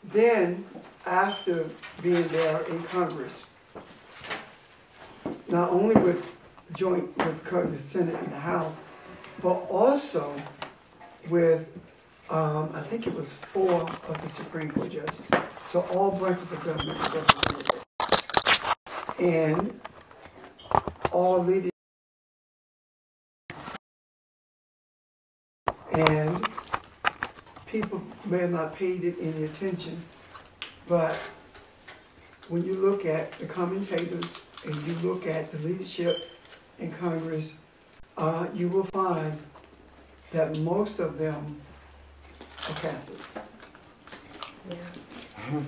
Then, after being there in Congress, not only with joint with the Senate and the House, but also with, I think it was 4 of the Supreme Court judges. So all branches of government were represented. And all leaders. And people may have not paid it any attention, but when you look at the commentators and you look at the leadership in Congress, you will find that most of them are Catholics. Yeah.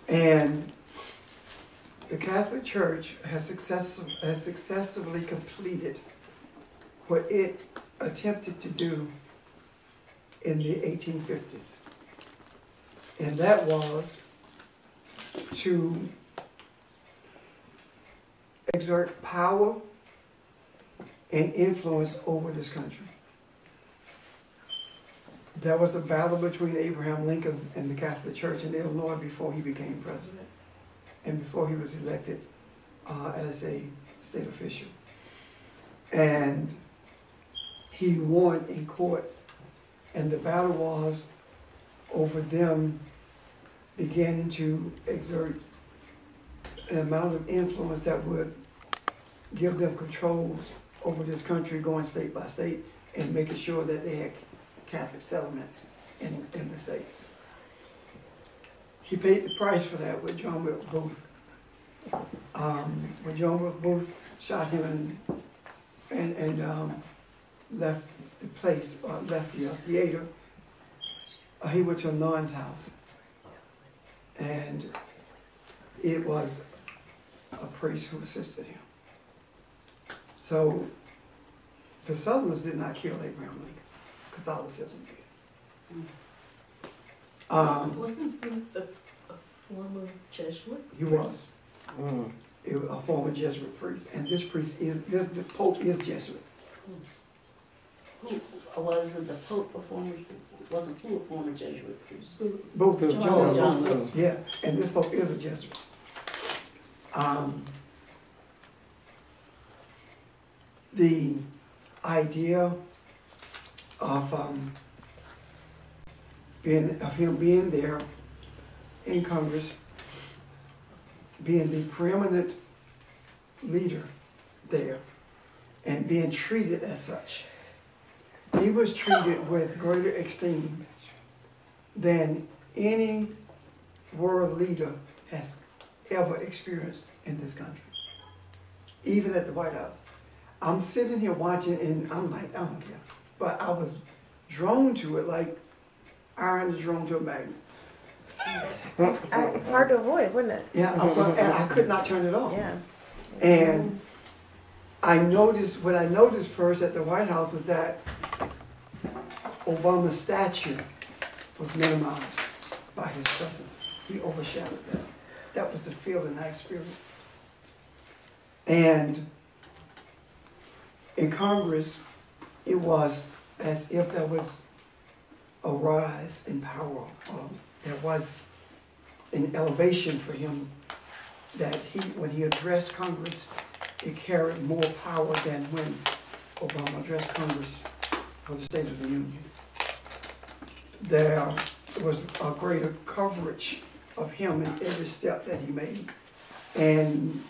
And the Catholic Church has successfully completed what it attempted to do in the 1850s. And that was to exert power and influence over this country. There was a battle between Abraham Lincoln and the Catholic Church in Illinois before he became president and before he was elected as a state official. And he won in court. And the battle was over them beginning to exert an amount of influence that would give them controls over this country, going state by state and making sure that they had Catholic settlements in the states. He paid the price for that with John Wilkes Booth. When John Wilkes Booth shot him and left the place, left the theater, he went to a nun's house. And it was a priest who assisted him. So the Southerners did not kill Abraham Lincoln. Catholicism did. Wasn't Booth a former Jesuit? He was. He was a former Jesuit priest. And this priest is, the Pope is Jesuit. Who wasn't the Pope a former, wasn't who a former Jesuit priest? Both of John Wilkes. Yeah, and this Pope is a Jesuit. The idea of him being there in Congress, being the preeminent leader there, and being treated as such. He was treated with greater esteem than any world leader has ever experienced in this country, even at the White House. I'm sitting here watching and I'm like, I don't care. But I was drawn to it like iron is drawn to a magnet. It's hard to avoid, wouldn't it? Yeah, and I could not turn it off. Yeah. And I noticed, what I noticed first at the White House was that Obama's stature was minimized by his presence. He overshadowed that. That was the feeling I experienced. And in Congress, it was as if there was a rise in power. There was an elevation for him that when he addressed Congress, it carried more power than when Obama addressed Congress for the State of the Union. There was a greater coverage of him in every step that he made. And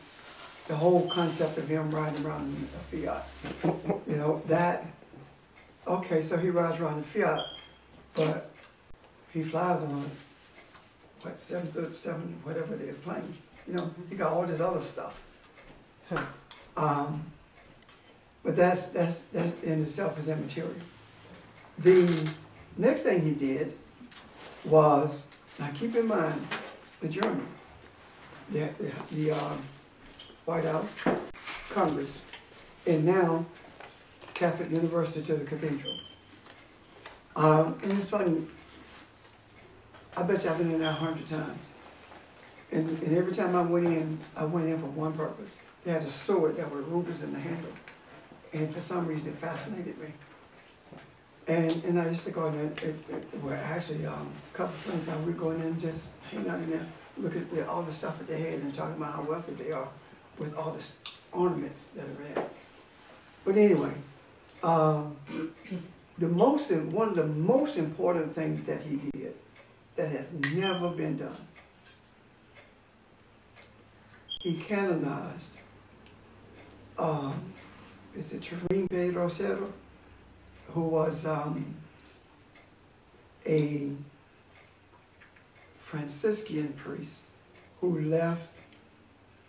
the whole concept of him riding around in a Fiat, you know, that, okay, so he rides around in Fiat, but he flies on, what, 737, whatever it is, plane. You know, he got all this other stuff. But that's in itself is immaterial. The next thing he did was, now keep in mind, the journey, the White House, Congress, and now Catholic University to the Cathedral. And it's funny, I bet you I've been in there 100 times. And every time I went in for one purpose. They had a sword that were rubies in the handle. And for some reason it fascinated me. And I used to go in there, well, actually, a couple of friends now, we go in there and just hang out in there, look at all the stuff that they had and talking about how wealthy they are with all the ornaments that are there. But anyway, one of the most important things that he did that has never been done, he canonized, is it Teresa Pedro Cerro, who was a Franciscan priest who left,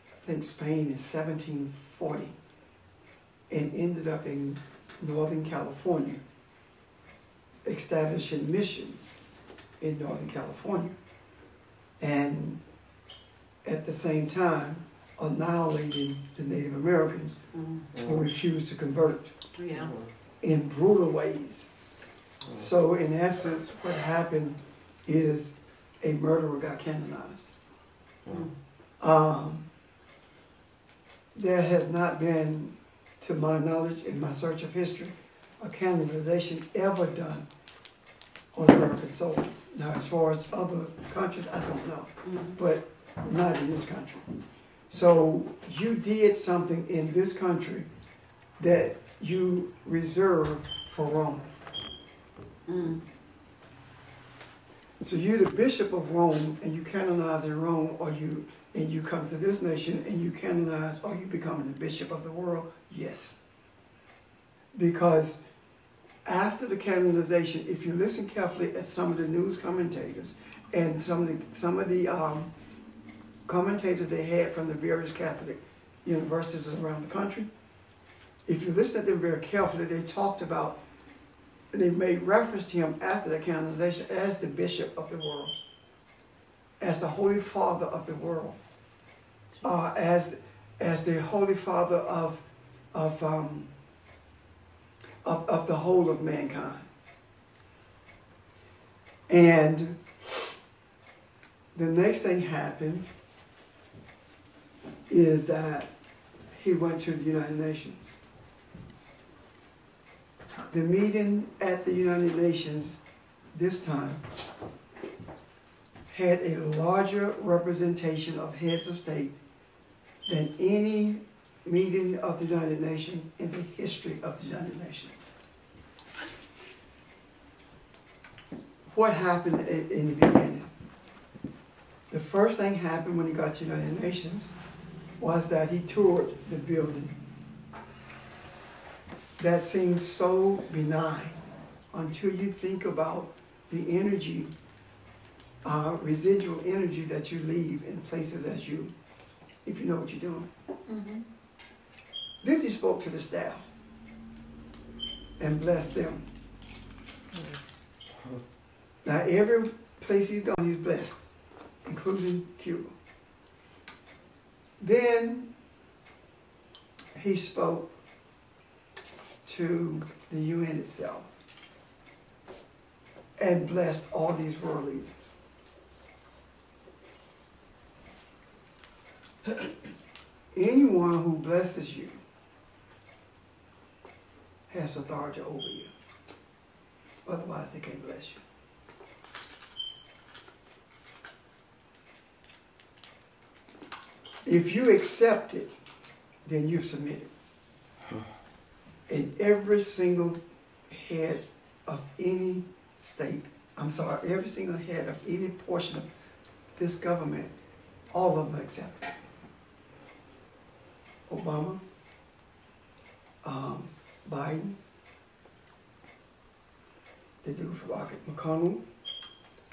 I think, Spain in 1740 and ended up in Northern California, establishing missions in Northern California, and at the same time annihilating the Native Americans who refused to convert Yeah. in brutal ways. So in essence, what happened is a murderer got canonized. There has not been, to my knowledge, in my search of history, a canonization ever done on American soil. Now, as far as other countries, I don't know, but not in this country. So you did something in this country that you reserve for Rome. So you're the bishop of Rome, and you canonize in Rome, and you come to this nation and you canonize, or you becoming the bishop of the world? Yes. Because after the canonization, if you listen carefully at some of the news commentators and some of the commentators they had from the various Catholic universities around the country, if you listen to them very carefully, they talked about, they made reference to him after the canonization as the bishop of the world, as the Holy Father of the world, as the Holy Father of the whole of mankind. And the next thing happened is that he went to the United Nations. The meeting at the United Nations this time had a larger representation of heads of state than any meeting of the United Nations in the history of the United Nations. What happened in the beginning? The first thing happened when he got to the United Nations was that he toured the building. That seems so benign until you think about the energy, residual energy that you leave in places if you know what you're doing. Then he spoke to the staff and blessed them. Now every place he's gone, he's blessed, including Cuba. Then he spoke to the UN itself and blessed all these world leaders. Anyone who blesses you has authority over you. Otherwise, they can't bless you. If you accept it, then you've submitted. And every single head of any state, every single head of any portion of this government, all of them accept it. Obama, Biden, the dude from McConnell,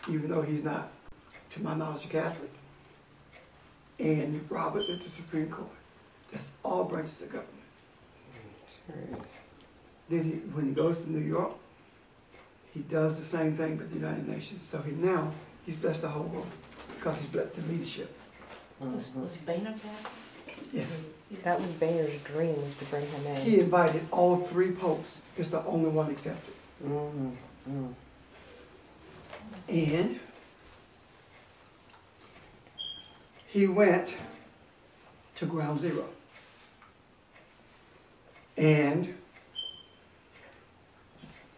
even though he's not, to my knowledge, a Catholic, and Roberts at the Supreme Court. That's all branches of government. Then when he goes to New York, he does the same thing with the United Nations. So he's blessed the whole world because he's blessed the leadership. Was Boehner Catholic? Yes. That was Boehner's dream, was to bring him in. He invited all three popes. It's the only one accepted. And he went to ground zero.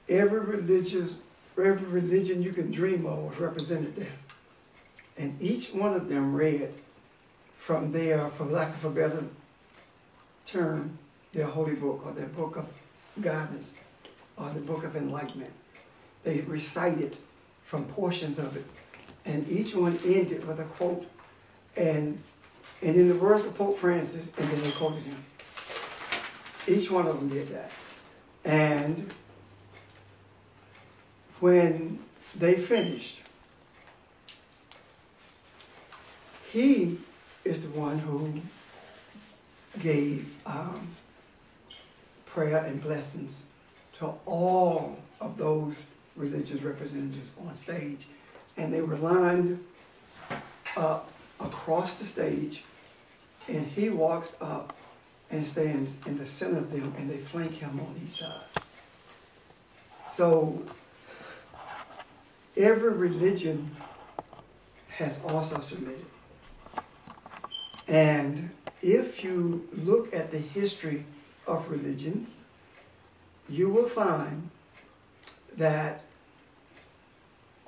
every religion you can dream of was represented there. And each one of them read from their, for lack of a better term, their holy book or their book of guidance or the book of enlightenment. They recited from portions of it. And each one ended with a quote. And in the words of Pope Francis, and then they quoted him. Each one of them did that. And when they finished, he is the one who gave prayer and blessings to all of those religious representatives on stage. And they were lined up across the stage, and he walks up and stands in the center of them, and they flank him on each side. So every religion has also submitted. And if you look at the history of religions, you will find that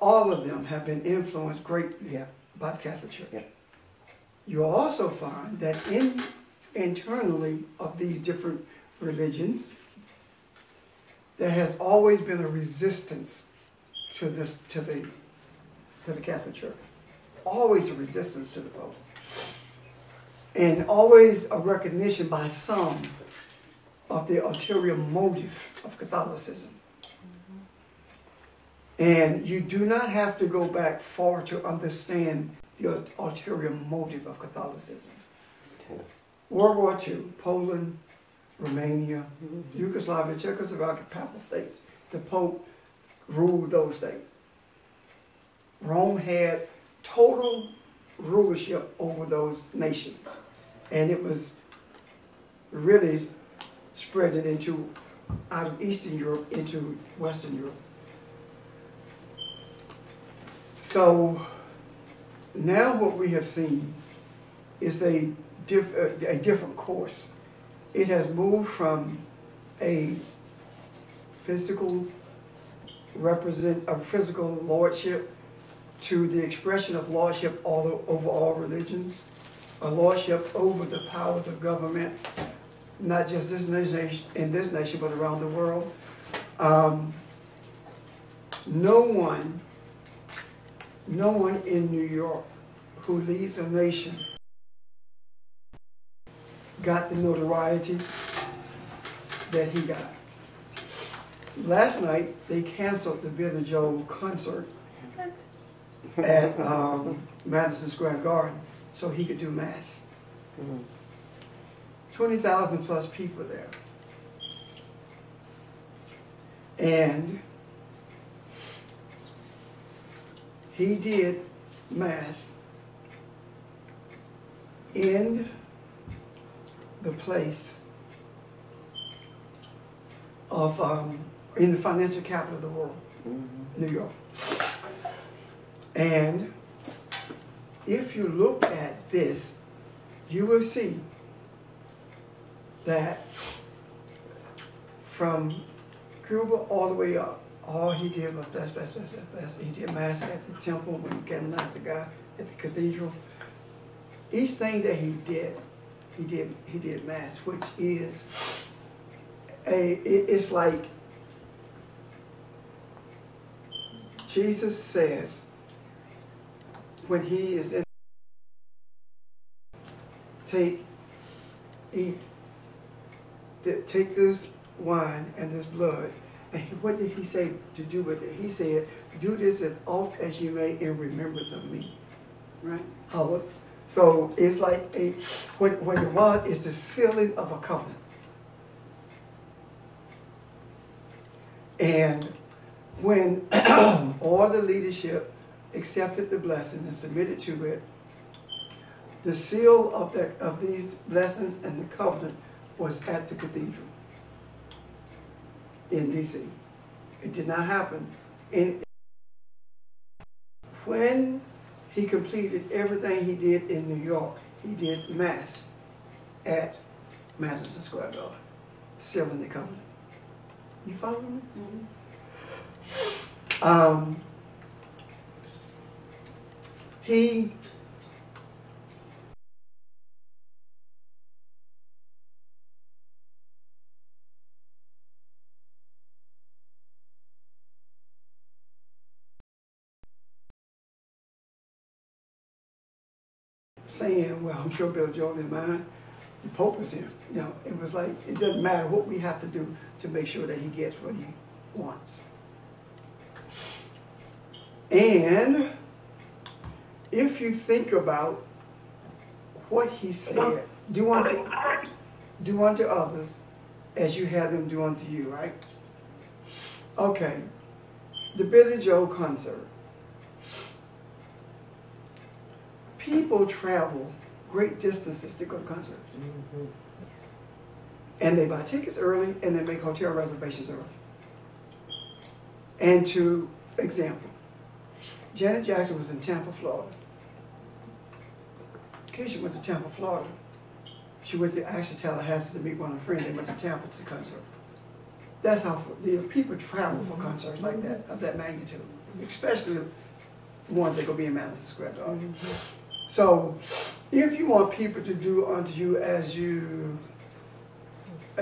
all of them have been influenced greatly by the Catholic Church. Yeah. You'll also find that internally of these different religions, there has always been a resistance to the Catholic Church. Always a resistance to the Pope. And always a recognition by some of the ulterior motive of Catholicism. And you do not have to go back far to understand the ulterior motive of Catholicism. World War II, Poland, Romania, Yugoslavia, Czechoslovakia, Papal States. The Pope ruled those states. Rome had total rulership over those nations. And it was really spreading into, out of Eastern Europe into Western Europe. So now what we have seen is a different course. It has moved from a physical lordship to the expression of lordship over all religions, a lordship over the powers of government, not just in this nation, but around the world. No one in New York who leads a nation got the notoriety that he got. Last night, they canceled the Billy Joel concert at Madison Square Garden so he could do Mass. 20,000 plus people there. And he did Mass in the place of, in the financial capital of the world, New York. And if you look at this, you will see that from Cuba all the way up, all he did was bless. He did Mass at the temple when he canonized the guy at the cathedral. Each thing that he did Mass, which is it's like Jesus says when he is in, take this wine and this blood. And what did he say to do with it? He said, do this as oft as you may in remembrance of me. Right? So it's like what it was is the sealing of a covenant. And when all the leadership accepted the blessing and submitted to it, the seal of these blessings and the covenant was at the cathedral in D.C. It did not happen. When he completed everything he did in New York, he did Mass at Madison Square Garden, sealing the covenant. You follow me? He saying, well, I'm sure Bill Joel in mind, the Pope was here. You know, it was like, it doesn't matter what we have to do to make sure that he gets what he wants. And if you think about what he said, do unto others as you had them do unto you, right? Okay, the Billy Joel concert. People travel great distances to go to concerts. Mm-hmm. And they buy tickets early and they make hotel reservations early. And to example, Janet Jackson was in Tampa, Florida. Keisha went to Tampa, Florida. She went to actually Tallahassee to meet one of her friends. They went to Tampa to the concert. That's how people travel for concerts like that, of that magnitude, especially the ones that go be in Madison Square Garden. So, if you want people to do unto you as you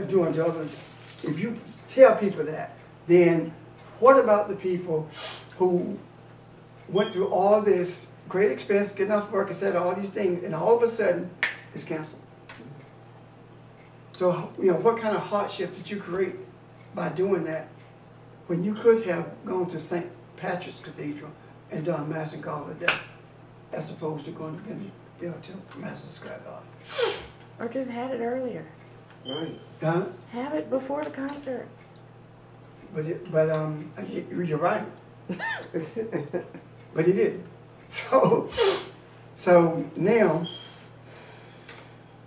do unto others, if you tell people that, then what about the people who went through all this great expense, getting off work and said all these things, and all of a sudden it's canceled? So, you know, what kind of hardship did you create by doing that when you could have gone to St. Patrick's Cathedral and done Mass and called it a day, as opposed to going to Madison Square Garden? Or just had it earlier. Right. Huh? Have it before the concert. But you're right. But he didn't. So now,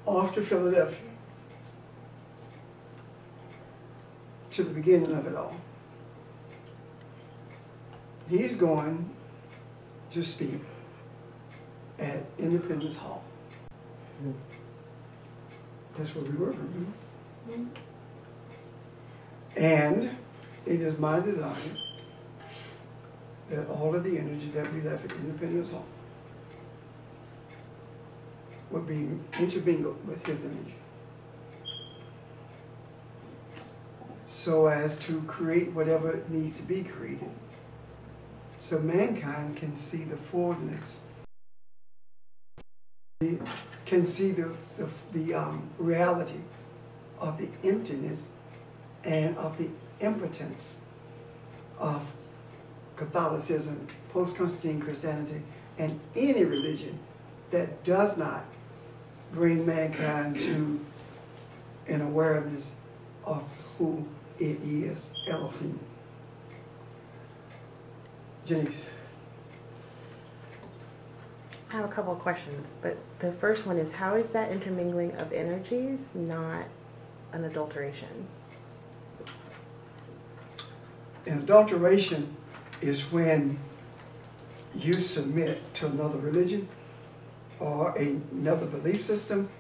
off to Philadelphia, to the beginning of it all. He's going to speak at Independence Hall. That's where we were, remember? And it is my desire that all of the energy that we left at Independence Hall would be intermingled with his energy, so as to create whatever needs to be created, so mankind can see the fullness, can see the reality of the emptiness and of the impotence of Catholicism, post-Constantine Christianity, and any religion that does not bring mankind to an awareness of who it is, Elohim. Janice. I have a couple of questions, but the first one is, how is that intermingling of energies not an adulteration? An adulteration is when you submit to another religion or another belief system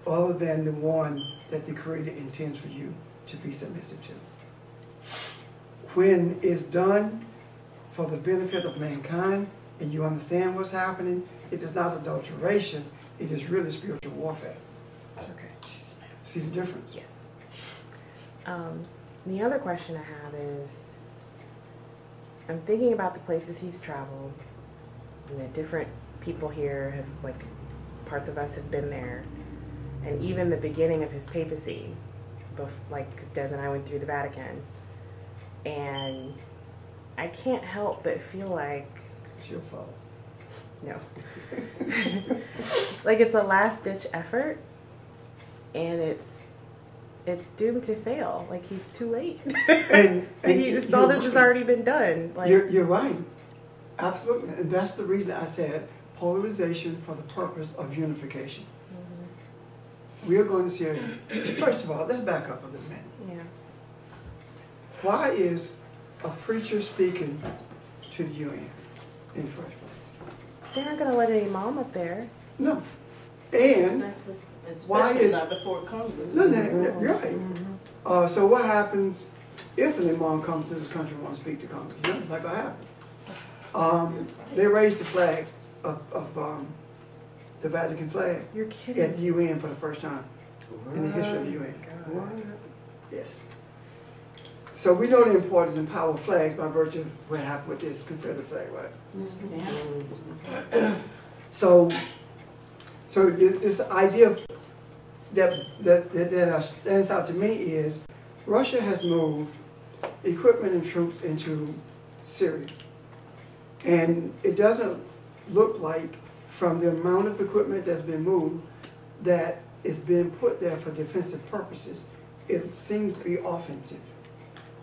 other than the one that the Creator intends for you to be submissive to. When it's done for the benefit of mankind and you understand what's happening, it is not adulteration, it is really spiritual warfare. Okay. See the difference? Yes. The other question I have is, I'm thinking about the places he's traveled, and the different people here have, like, parts of us have been there, and even the beginning of his papacy, like, because Des and I went through the Vatican, and I can't help but feel like, It's your fault. no, like it's a last-ditch effort, and it's doomed to fail. Like, he's too late. And All this has already been done. Like, you're right. Absolutely. And that's the reason I said polarization for the purpose of unification. We are going to see, first of all, let's back up a little minute. yeah. Why is a preacher speaking to the UN in the first place? They're not going to let any mom up there. No. And Exactly. why Especially is- not before Congress. no, you're right. So what happens if an imam comes to this country and wants to speak to Congress, nothing's not gonna happen. They raised the flag of the Vatican flag You're at kidding. the UN for the first time in the history of the UN. God. Yes. So we know the importance and power of flags by virtue of what happened with this Confederate flag, right? Yeah. So this idea that stands out to me is Russia has moved equipment and troops into Syria. And it doesn't look like, from the amount of equipment that's been moved, that it's been put there for defensive purposes. It seems to be offensive.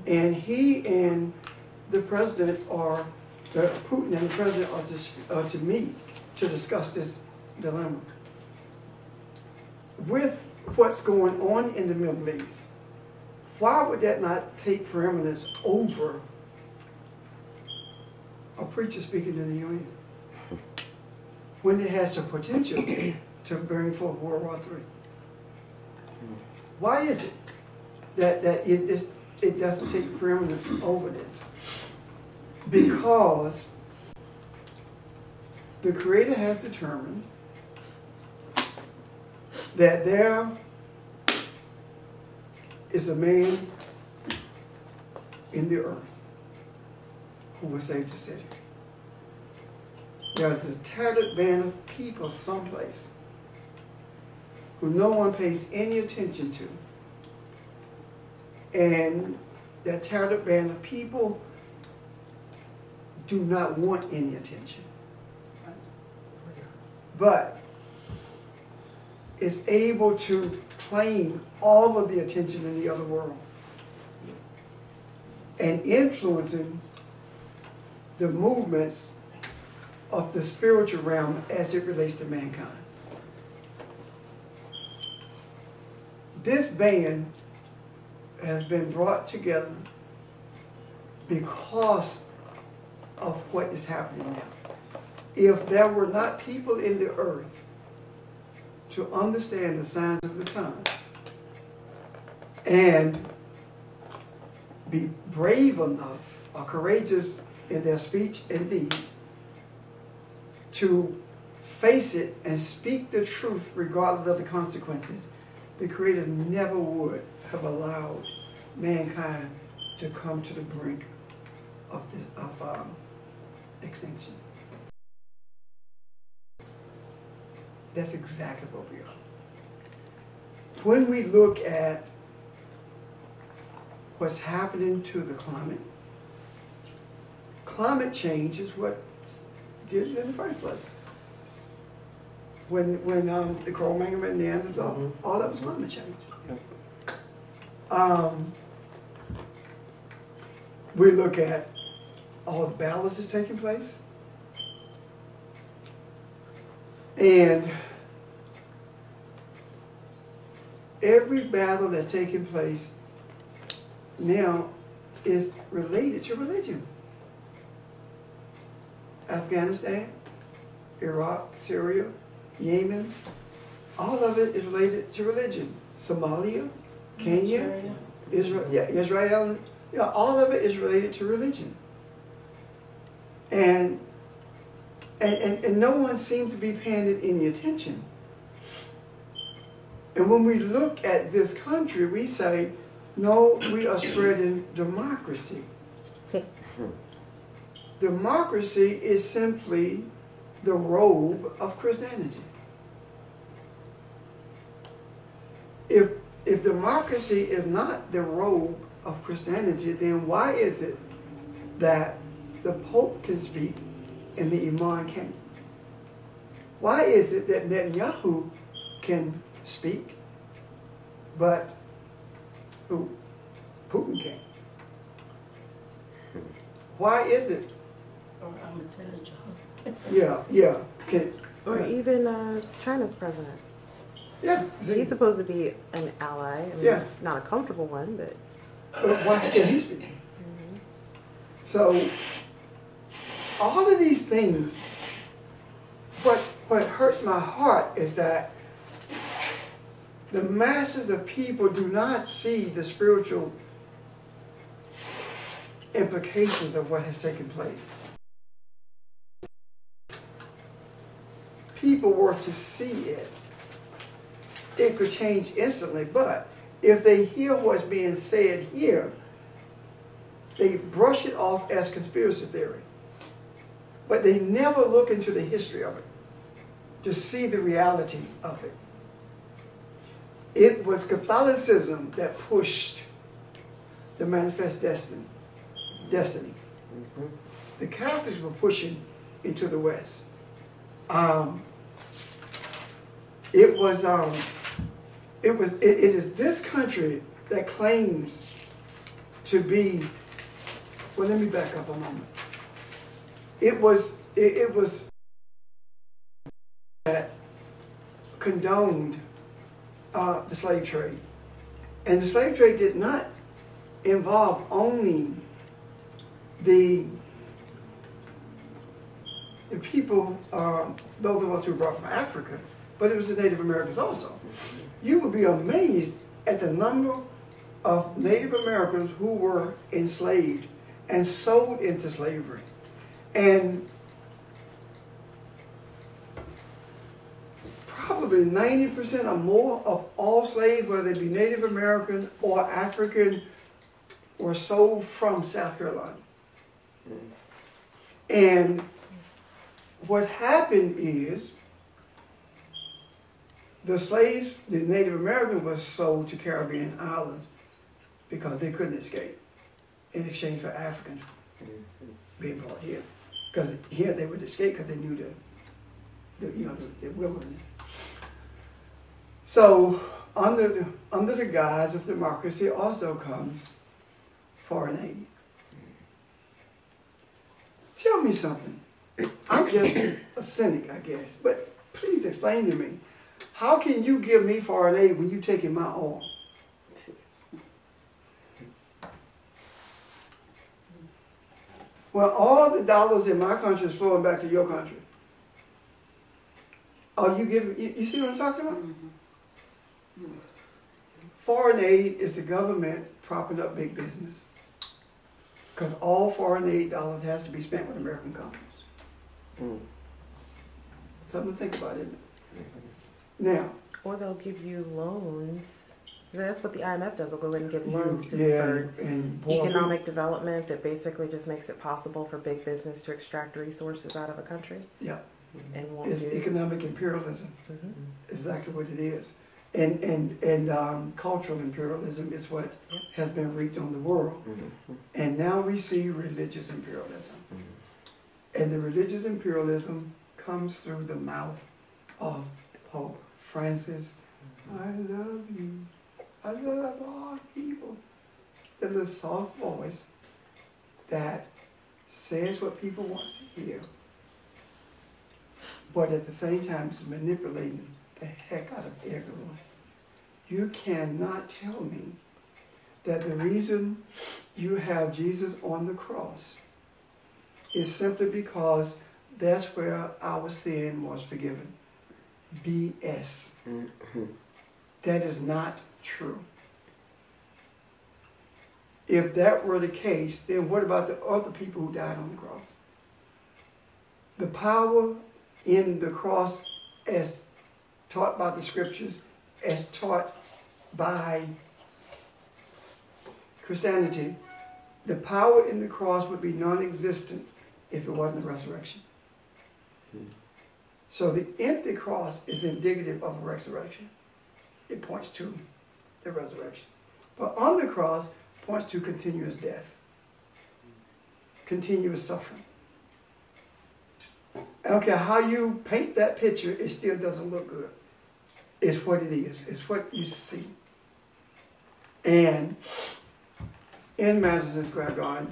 And he and the president are, Putin and the president are to meet to discuss this dilemma. With what's going on in the Middle East, why would that not take preeminence over a preacher speaking in the UN? When it has the potential to bring forth World War III. Why is it that it doesn't take preeminence over this? Because the Creator has determined that there is a man in the earth who will save the city. There's a tattered band of people someplace who no one pays any attention to. And that tattered band of people do not want any attention. But is able to claim all of the attention in the other world and influencing the movements of the spiritual realm as it relates to mankind. This band has been brought together because of what is happening now. If there were not people in the earth to understand the signs of the times and be brave enough or courageous in their speech and deed to face it and speak the truth regardless of the consequences, the Creator never would have allowed mankind to come to the brink of extinction. That's exactly what we are. When we look at what's happening to the climate change is what did it in the first place. When the Cro-Magnon and Neanderthal, all that was climate change. We look at all the battles that's taking place. And every battle that's taking place now is related to religion. Afghanistan, Iraq, Syria, Yemen, all of it is related to religion. Somalia, Kenya, Israel, all of it is related to religion. And no one seems to be paying it any attention. And when we look at this country, we say, no, we are spreading democracy. Democracy is simply the robe of Christianity. If democracy is not the robe of Christianity, then why is it that the Pope can speak and the Imam can't? Why is it that Netanyahu can speak, but Putin can't? Why is it? Or Ahmadinejad. Yeah. Or even China's president. Yeah. He's supposed to be an ally. I mean, Yeah. it's not a comfortable one, but Why can't he speak? So, all of these things, what hurts my heart is that the masses of people do not see the spiritual implications of what has taken place. People were to see it, it could change instantly. But if they hear what's being said here, they brush it off as conspiracy theory. But they never look into the history of it to see the reality of it. It was Catholicism that pushed the manifest destiny. The Catholics were pushing into the West. It is this country that claims to be. Well, let me back up a moment. It was that condoned the slave trade, and the slave trade did not involve only the people, those of us who were brought from Africa, but it was the Native Americans also. You would be amazed at the number of Native Americans who were enslaved and sold into slavery. And probably 90% or more of all slaves, whether they be Native American or African, were sold from South Carolina. And what happened is the slaves, the Native American, was sold to Caribbean islands because they couldn't escape in exchange for Africans being brought here. Because here they would escape because they knew the wilderness. So under the guise of democracy also comes foreign aid. Tell me something. I'm just a cynic, I guess, but please explain to me. How can you give me foreign aid when you're taking my oil? Well, all the dollars in my country is flowing back to your country. Oh, you giving? You see what I'm talking about? Mm-hmm. Foreign aid is the government propping up big business, because all foreign aid dollars has to be spent with American companies. Something to think about, isn't it? Now, or they'll give you loans. That's what the IMF does. They'll go in and give loans for economic development that basically just makes it possible for big business to extract resources out of a country. Yeah. And it's economic imperialism. Exactly what it is. And cultural imperialism is what has been wreaked on the world. And now we see religious imperialism. And the religious imperialism comes through the mouth of Pope Francis. I love you. I love all people. There's a soft voice that says what people want to hear, but at the same time is manipulating the heck out of everyone. You cannot tell me that the reason you have Jesus on the cross is simply because that's where our sin was forgiven. BS. That is not true. If that were the case, then what about the other people who died on the cross? The power in the cross, as taught by the scriptures, as taught by Christianity, the power in the cross would be non-existent if it wasn't the resurrection. So the empty cross is indicative of a resurrection. It points to the resurrection. But on the cross points to continuous death, continuous suffering. I don't care how you paint that picture, it still doesn't look good. It's what it is. It's what you see. And in Madison Square Garden,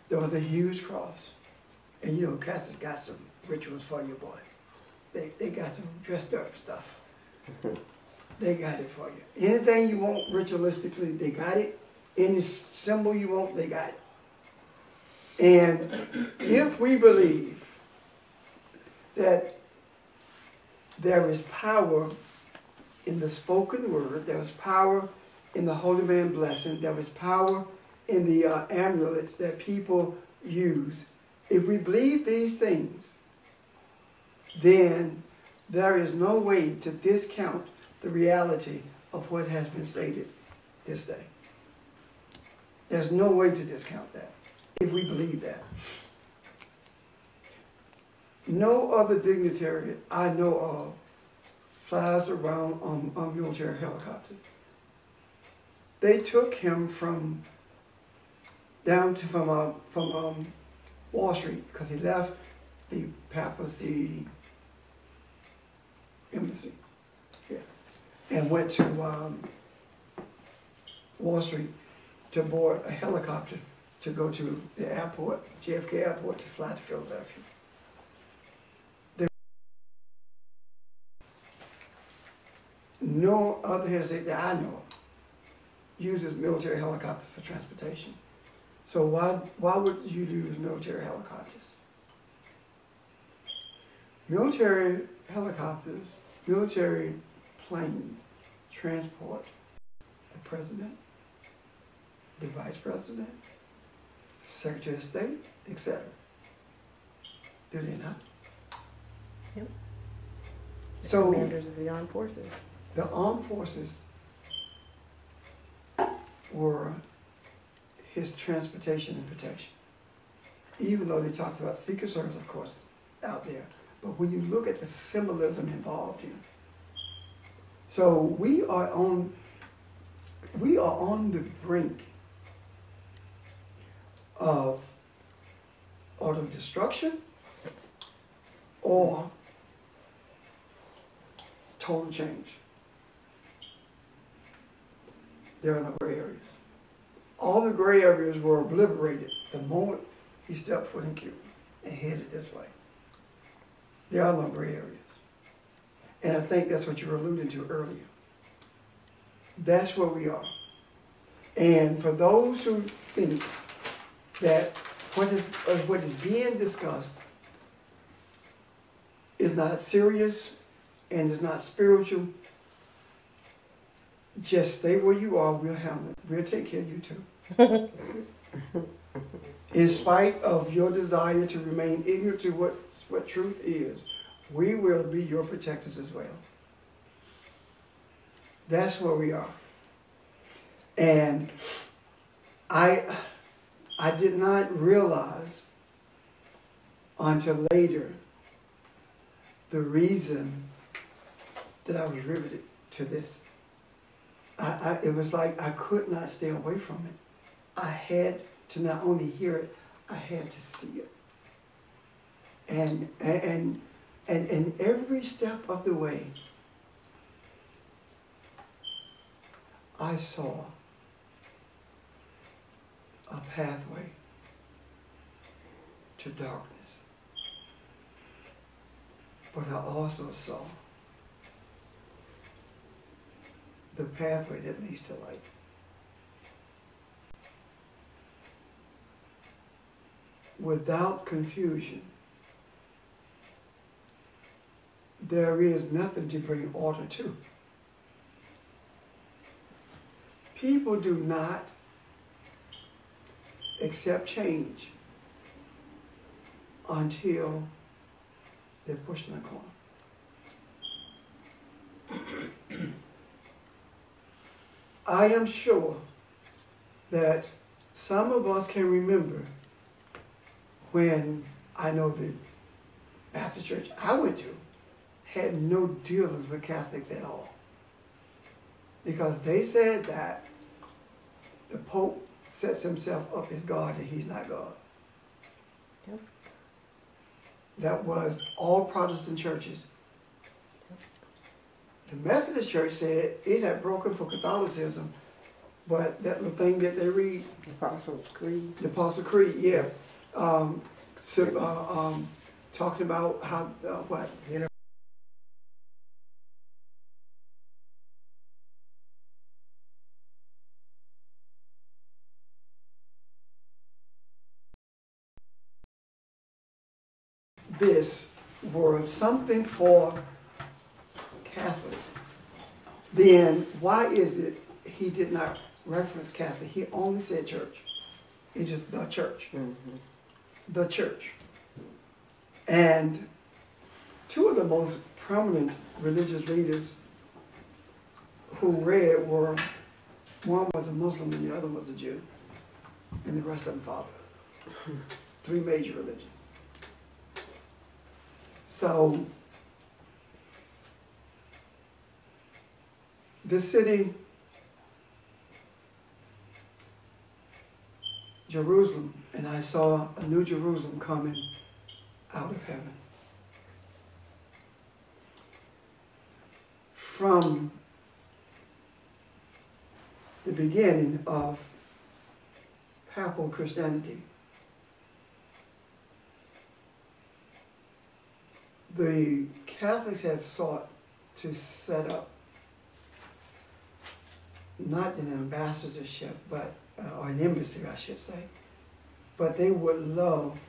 there was a huge cross. And you know, Catholics got some rituals for you, boy. They got some dressed up stuff. They got it for you. Anything you want ritualistically, they got it. Any symbol you want, they got it. And if we believe that there is power in the spoken word, there is power in the Holy Man blessing, there is power in the amulets that people use, if we believe these things, then there is no way to discount the reality of what has been stated this day. There's no way to discount that if we believe that. No other dignitary I know of flies around on military helicopters. They took him from Wall Street because he left the Papacy embassy, and went to Wall Street to board a helicopter to go to the airport, JFK Airport, to fly to Philadelphia. No other state that I know of uses military helicopters for transportation. So why would you use military helicopters? Military helicopters, military planes transport the president, the vice president, secretary of state, etc. Do they not? Yep. So Commanders of the armed forces. the armed forces were his transportation and protection. Even though they talked about Secret Service, of course, out there. But when you look at the symbolism involved here. So we are on the brink of auto destruction or total change. There are no gray areas. All the gray areas were obliterated the moment he stepped foot in Cuba and headed this way. There are no gray areas. And I think that's what you were alluding to earlier. That's where we are. And for those who think that what is being discussed is not serious and is not spiritual, just stay where you are, we'll handle it. We'll take care of you too. In spite of your desire to remain ignorant to what truth is, we will be your protectors as well. That's where we are. And I did not realize until later the reason that I was riveted to this. It was like I could not stay away from it. I had to not only hear it, I had to see it. And every step of the way, I saw a pathway to darkness. But I also saw the pathway that leads to light. Without confusion, there is nothing to bring order to. People do not accept change until they're pushed in a corner. I am sure that some of us can remember when I know the Baptist church I went to had no dealings with Catholics at all. Because they said that the Pope sets himself up as God and he's not God. Yep. That was all Protestant churches. Yep. The Methodist Church said it had broken for Catholicism, but that little thing that they read, The Apostles' Creed. the Apostles' Creed, yeah, talking about how what this were something for Catholics, then why is it he did not reference Catholic? He only said church. It is the church. Mhm. The church. And two of the most prominent religious leaders who read were, one was a Muslim and the other was a Jew. And the rest of them followed. Three major religions. So, this city, Jerusalem, and I saw a new Jerusalem coming out of heaven. From the beginning of papal Christianity, the Catholics have sought to set up not an ambassadorship, but or an embassy, I should say, but they would love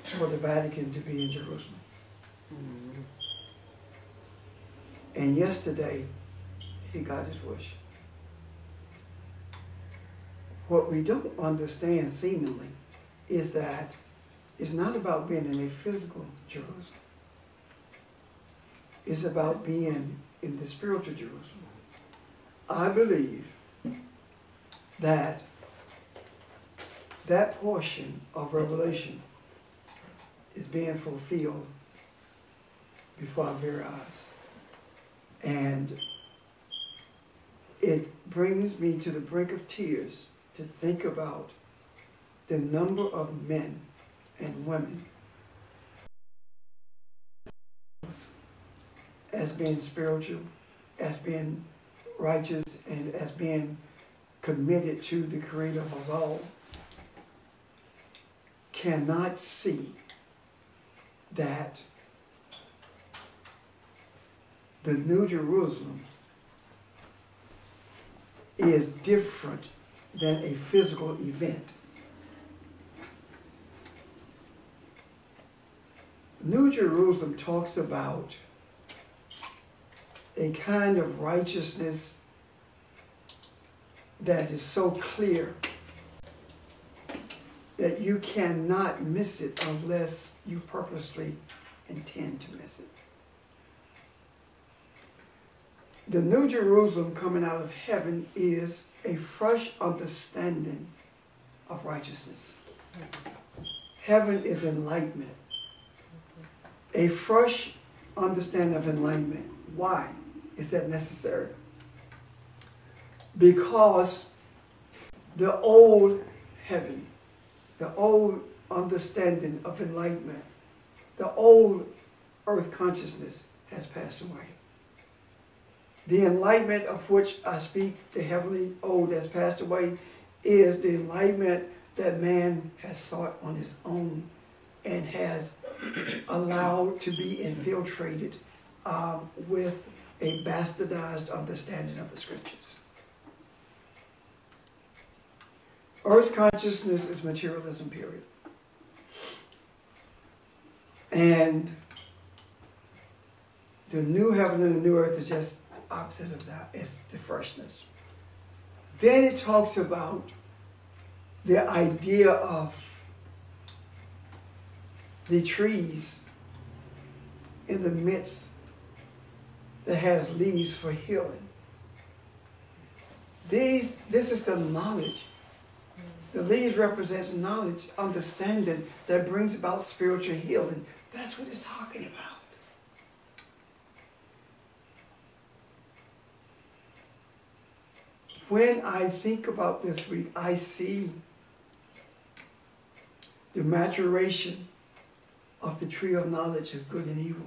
for the Vatican to be in Jerusalem. Mhm. And yesterday, he got his wish. What we don't understand, seemingly, is that it's not about being in a physical Jerusalem. It's about being in the spiritual Jerusalem. I believe that that portion of Revelation is being fulfilled before our very eyes. And it brings me to the brink of tears to think about the number of men and women as being spiritual, as being righteous, and as being committed to the Creator of us all, cannot see that the New Jerusalem is different than a physical event. New Jerusalem talks about a kind of righteousness that is so clear that you cannot miss it unless you purposely intend to miss it. The New Jerusalem coming out of heaven is a fresh understanding of righteousness. Heaven is enlightenment. A fresh understanding of enlightenment. Why is that necessary? Because the old heaven, the old understanding of enlightenment, the old earth consciousness has passed away. The enlightenment of which I speak, the heavenly old has passed away, is the enlightenment that man has sought on his own and has allowed to be infiltrated with a bastardized understanding of the scriptures. Earth consciousness is materialism, period. And the new heaven and the new earth is just opposite of that. It's the freshness. Then it talks about the idea of the trees in the midst that has leaves for healing. This is the knowledge. The leaves represents knowledge, understanding that brings about spiritual healing. That's what it's talking about. When I think about this week, I see the maturation of the tree of knowledge of good and evil.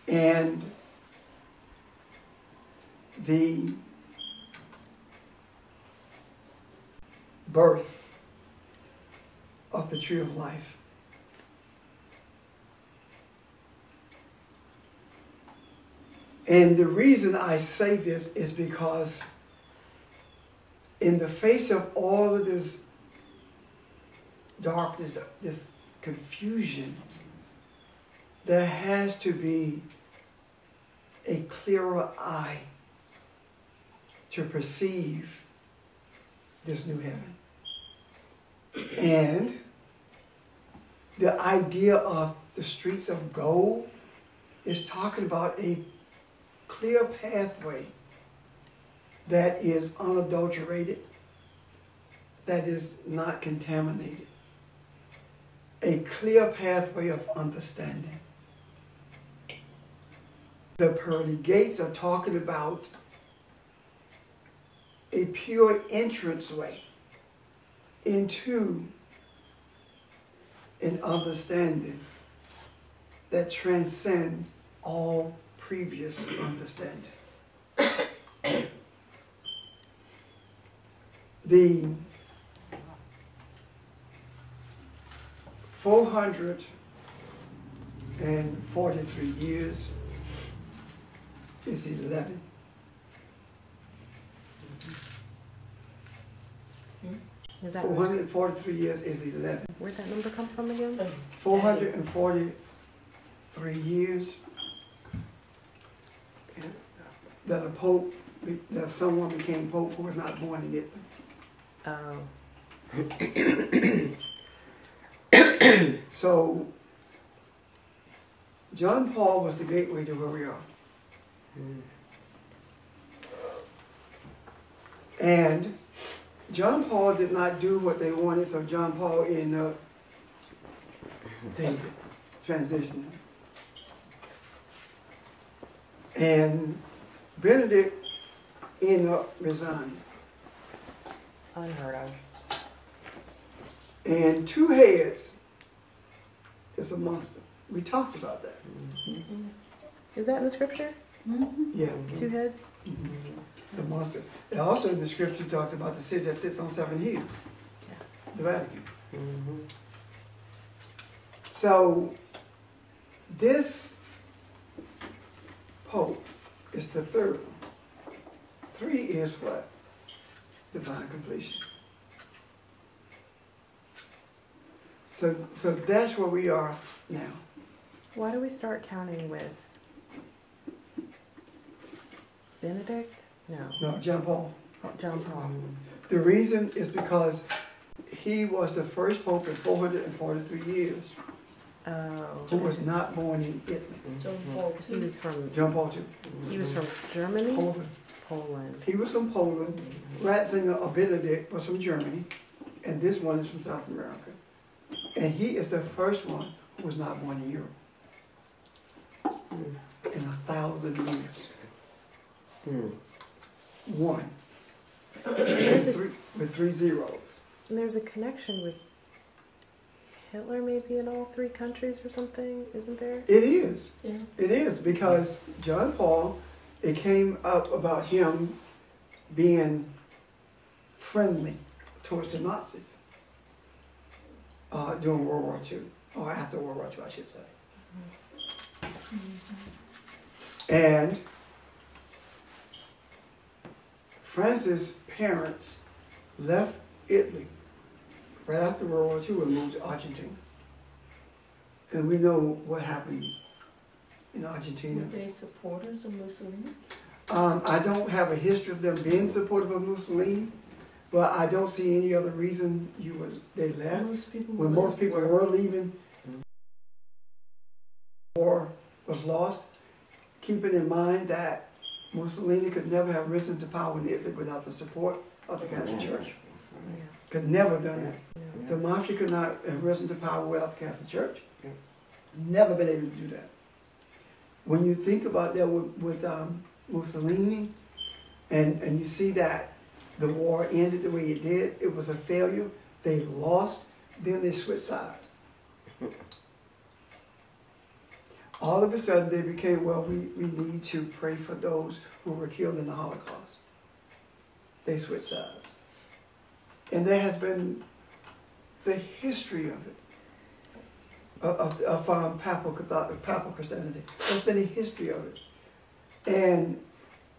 And the birth of the tree of life. And the reason I say this is because in the face of all of this darkness, this confusion, there has to be a clearer eye to perceive this new heaven. And the idea of the streets of gold is talking about a clear pathway that is unadulterated, that is not contaminated. A clear pathway of understanding. The pearly gates are talking about a pure entranceway into an understanding that transcends all previous understanding. The 443 years is 11. Is that 443 years is 11. where'd that number come from again? 443 years that a pope, that someone became pope who was not born in Italy. Oh. So, John Paul was the gateway to where we are. And John Paul did not do what they wanted, so John Paul ended up transitioning. And Benedict ended up resigning. Unheard of. And two heads is a monster. We talked about that. Is that in the scripture? Yeah. 2 heads? The monster. And also in the scripture talked about the city that sits on 7 hills. The Vatican. So this Pope is the third one. 3 is what? Divine completion. So that's where we are now. Why do we start counting with Benedict? No, John Paul. John Paul. The reason is because he was the first pope in 443 years Oh. who was not born in Italy. John Paul He was from John Paul II. he was from Germany? Poland. Poland. He was from Poland. Ratzinger or Benedict was from Germany. And this one is from South America. And he is the first one who was not born in Europe. In 1,000 years. One. With 3 zeros. And there's a connection with Hitler maybe in all 3 countries or something, isn't there? It is. Yeah. It is because John Paul, it came up about him being friendly towards the Nazis during World War II, or after World War II, I should say. And Francis' parents left Italy right after World War II and moved to Argentina. And we know what happened in Argentina. Were they supporters of Mussolini? I don't have a history of them being supportive of Mussolini, but I don't see any other reason they left. Most people When were. most people were leaving, war was lost, keeping in mind that Mussolini could never have risen to power in Italy without the support of the Catholic Church. Could never have done that. The mafia could not have risen to power without the Catholic Church. Never been able to do that. When you think about that with Mussolini, and you see that the war ended the way it did, it was a failure. They lost, then they switched sides. All of a sudden they became, well, we need to pray for those who were killed in the Holocaust. They switched sides. And there has been the history of it, of papal Christianity. There's been a history of it. And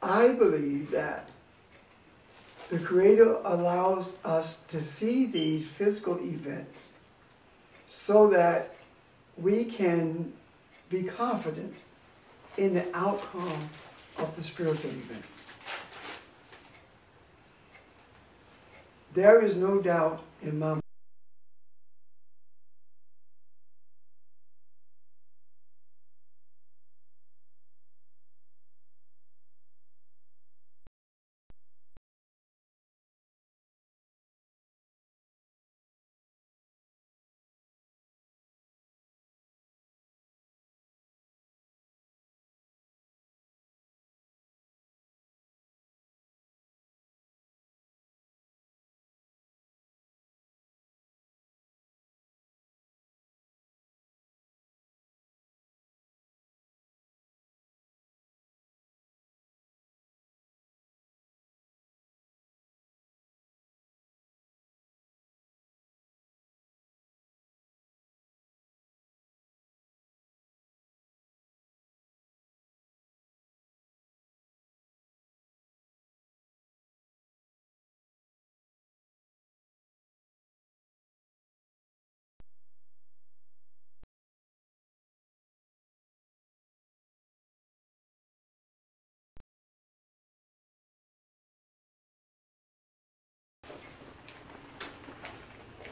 I believe that the Creator allows us to see these physical events so that we can be confident in the outcome of the spiritual events. There is no doubt in my mind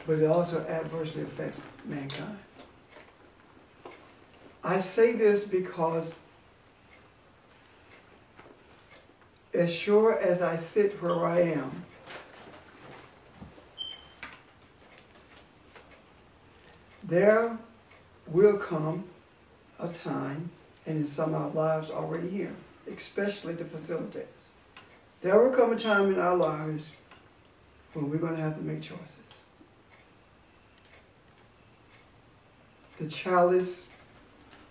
but it also adversely affects mankind. I say this because as sure as I sit where I am, there will come a time, and in some of our lives already here, especially the facilitators, there will come a time in our lives when we're going to have to make choices. The chalice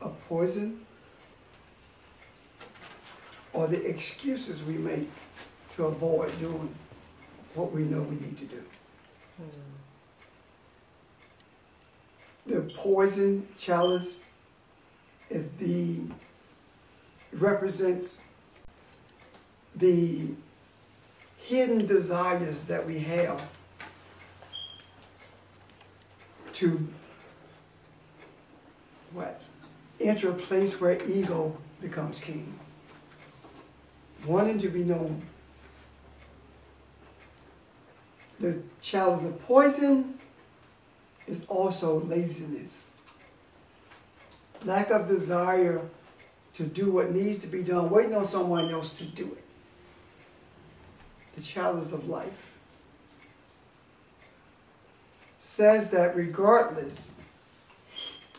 of poison, or the excuses we make to avoid doing what we know we need to do. The poison chalice represents the hidden desires that we have to enter a place where ego becomes king. Wanting to be known. The chalice of poison is also laziness. Lack of desire to do what needs to be done, waiting on someone else to do it. The chalice of life says that regardless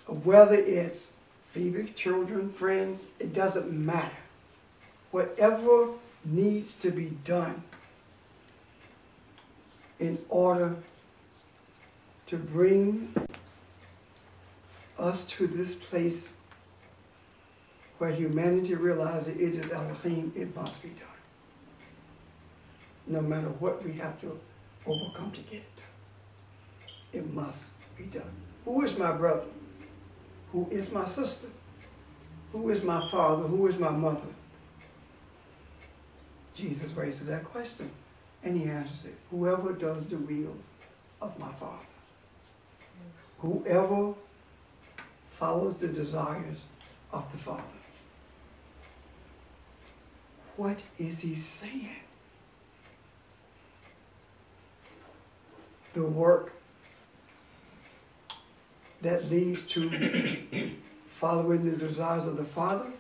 of whether it's Phoebe, children, friends, it doesn't matter. Whatever needs to be done in order to bring us to this place where humanity realizes it is Elohim, it must be done. No matter what we have to overcome to get it done. It must be done. Who is my brother? Who is my sister? Who is my father? Who is my mother? Jesus raises that question, and he answers it. Whoever does the will of my Father. Whoever follows the desires of the Father. What is he saying? The work that leads to following the desires of the Father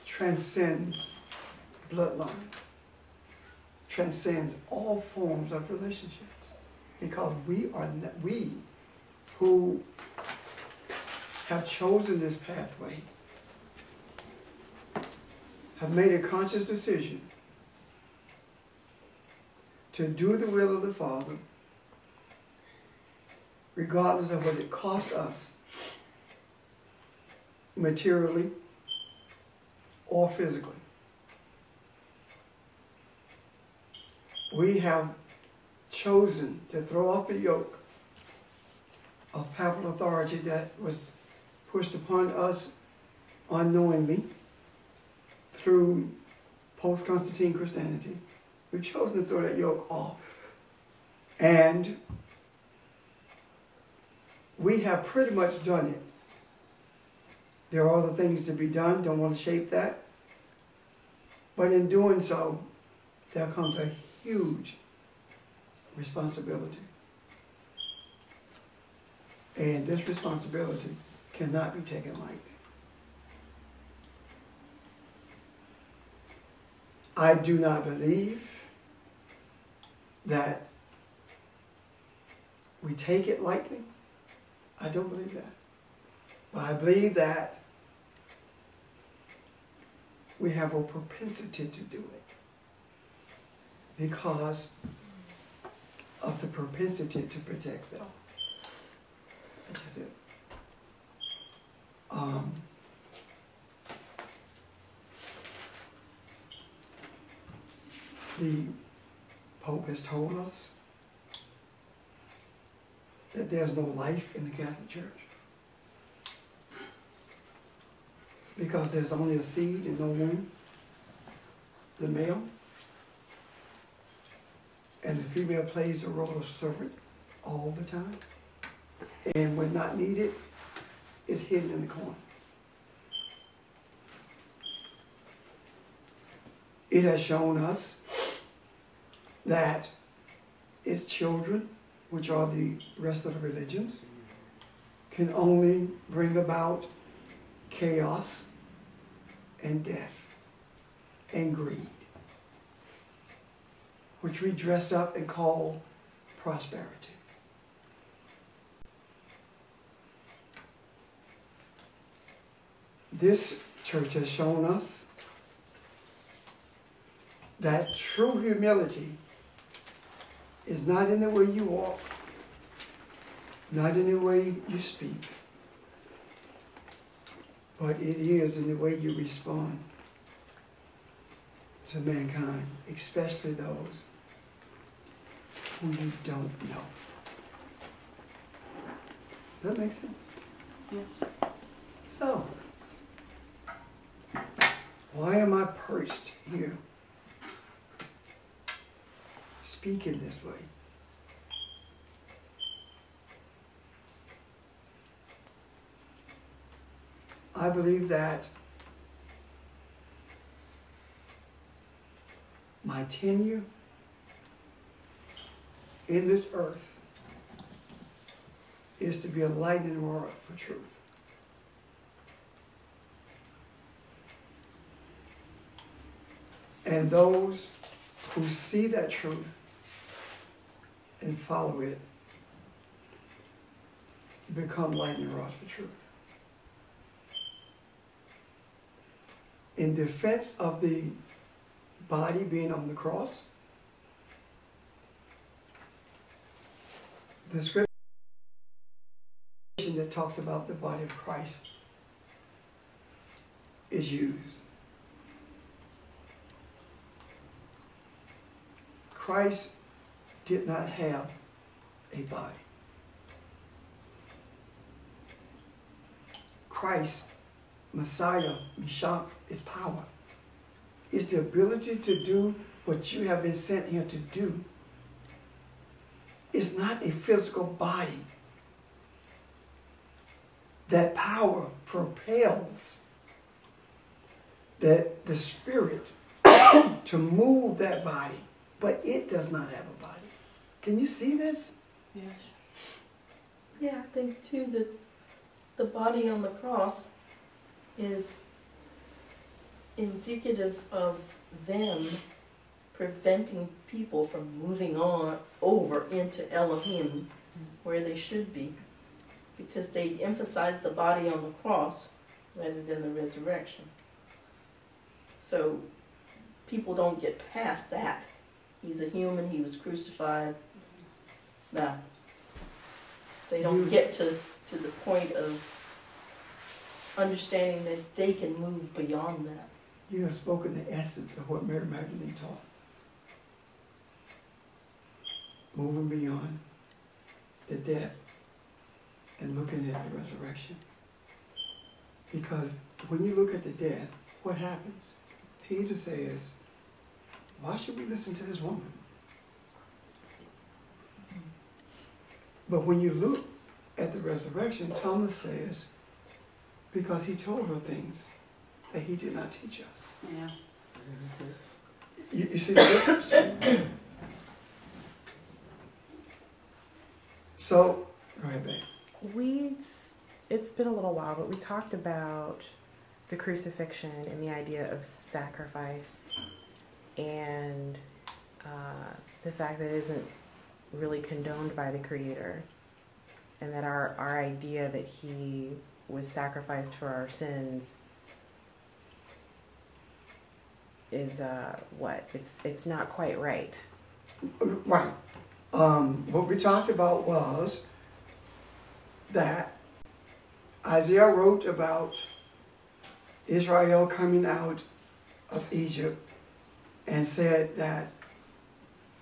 transcends bloodlines, transcends all forms of relationships, because we who have chosen this pathway have made a conscious decision to do the will of the Father, regardless of what it costs us materially or physically. We have chosen to throw off the yoke of papal authority that was pushed upon us unknowingly through post-Constantine Christianity. We've chosen to throw that yoke off. And we have pretty much done it. There are other things to be done, don't want to shape that. But in doing so, there comes a huge responsibility. And this responsibility cannot be taken lightly. I do not believe that we take it lightly. I don't believe that. But I believe that we have a propensity to do it because of the propensity to protect self. That's just it. The Pope has told us that there's no life in the Catholic Church because there's only a seed and no womb, the male, and the female plays the role of servant all the time, and when not needed, is hidden in the corner. It has shown us that its children, which are the rest of the religions, can only bring about chaos and death and greed, which we dress up and call prosperity. This church has shown us that true humility is not in the way you walk, not in the way you speak, but it is in the way you respond to mankind, especially those who you don't know. Does that make sense? Yes. So, why am I perched here speaking this way? I believe that my tenure in this earth is to be a lightning rod for truth. And those who see that truth and follow it become lightning rods for truth. In defense of the body being on the cross, the scripture that talks about the body of Christ is used. Christ did not have a body. Christ, Messiah, Meshach, is power. It's the ability to do what you have been sent here to do. It's not a physical body. That power propels the spirit to move that body, but it does not have a body. Can you see this? Yes. Yeah, I think too that the body on the cross is indicative of them preventing people from moving on over into Elohim where they should be, because they emphasize the body on the cross rather than the resurrection. So people don't get past that. He's a human, he was crucified. No. They don't get to the point of understanding that they can move beyond that. You have spoken the essence of what Mary Magdalene taught. Moving beyond the death and looking at the resurrection. Because when you look at the death, what happens? Peter says, why should we listen to this woman? But when you look at the resurrection, Thomas says, because he told her things that he did not teach us. Yeah. You see the difference? So, go ahead, babe. It's been a little while, but we talked about the crucifixion and the idea of sacrifice and the fact that it isn't really condoned by the Creator, and that our idea that He was sacrificed for our sins is it's not quite right. Right. What we talked about was that Isaiah wrote about Israel coming out of Egypt and said that,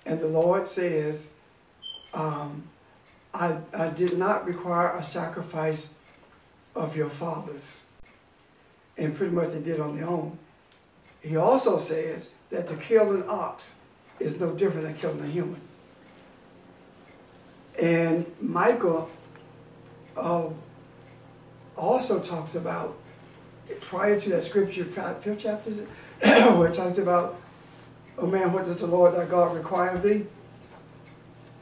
and the Lord says, I did not require a sacrifice of your fathers. And pretty much they did on their own. He also says that to kill an ox is no different than killing a human. And Micah also talks about, prior to that scripture, 5th chapter, is it? Where it talks about, oh man, what does the Lord thy God require of thee?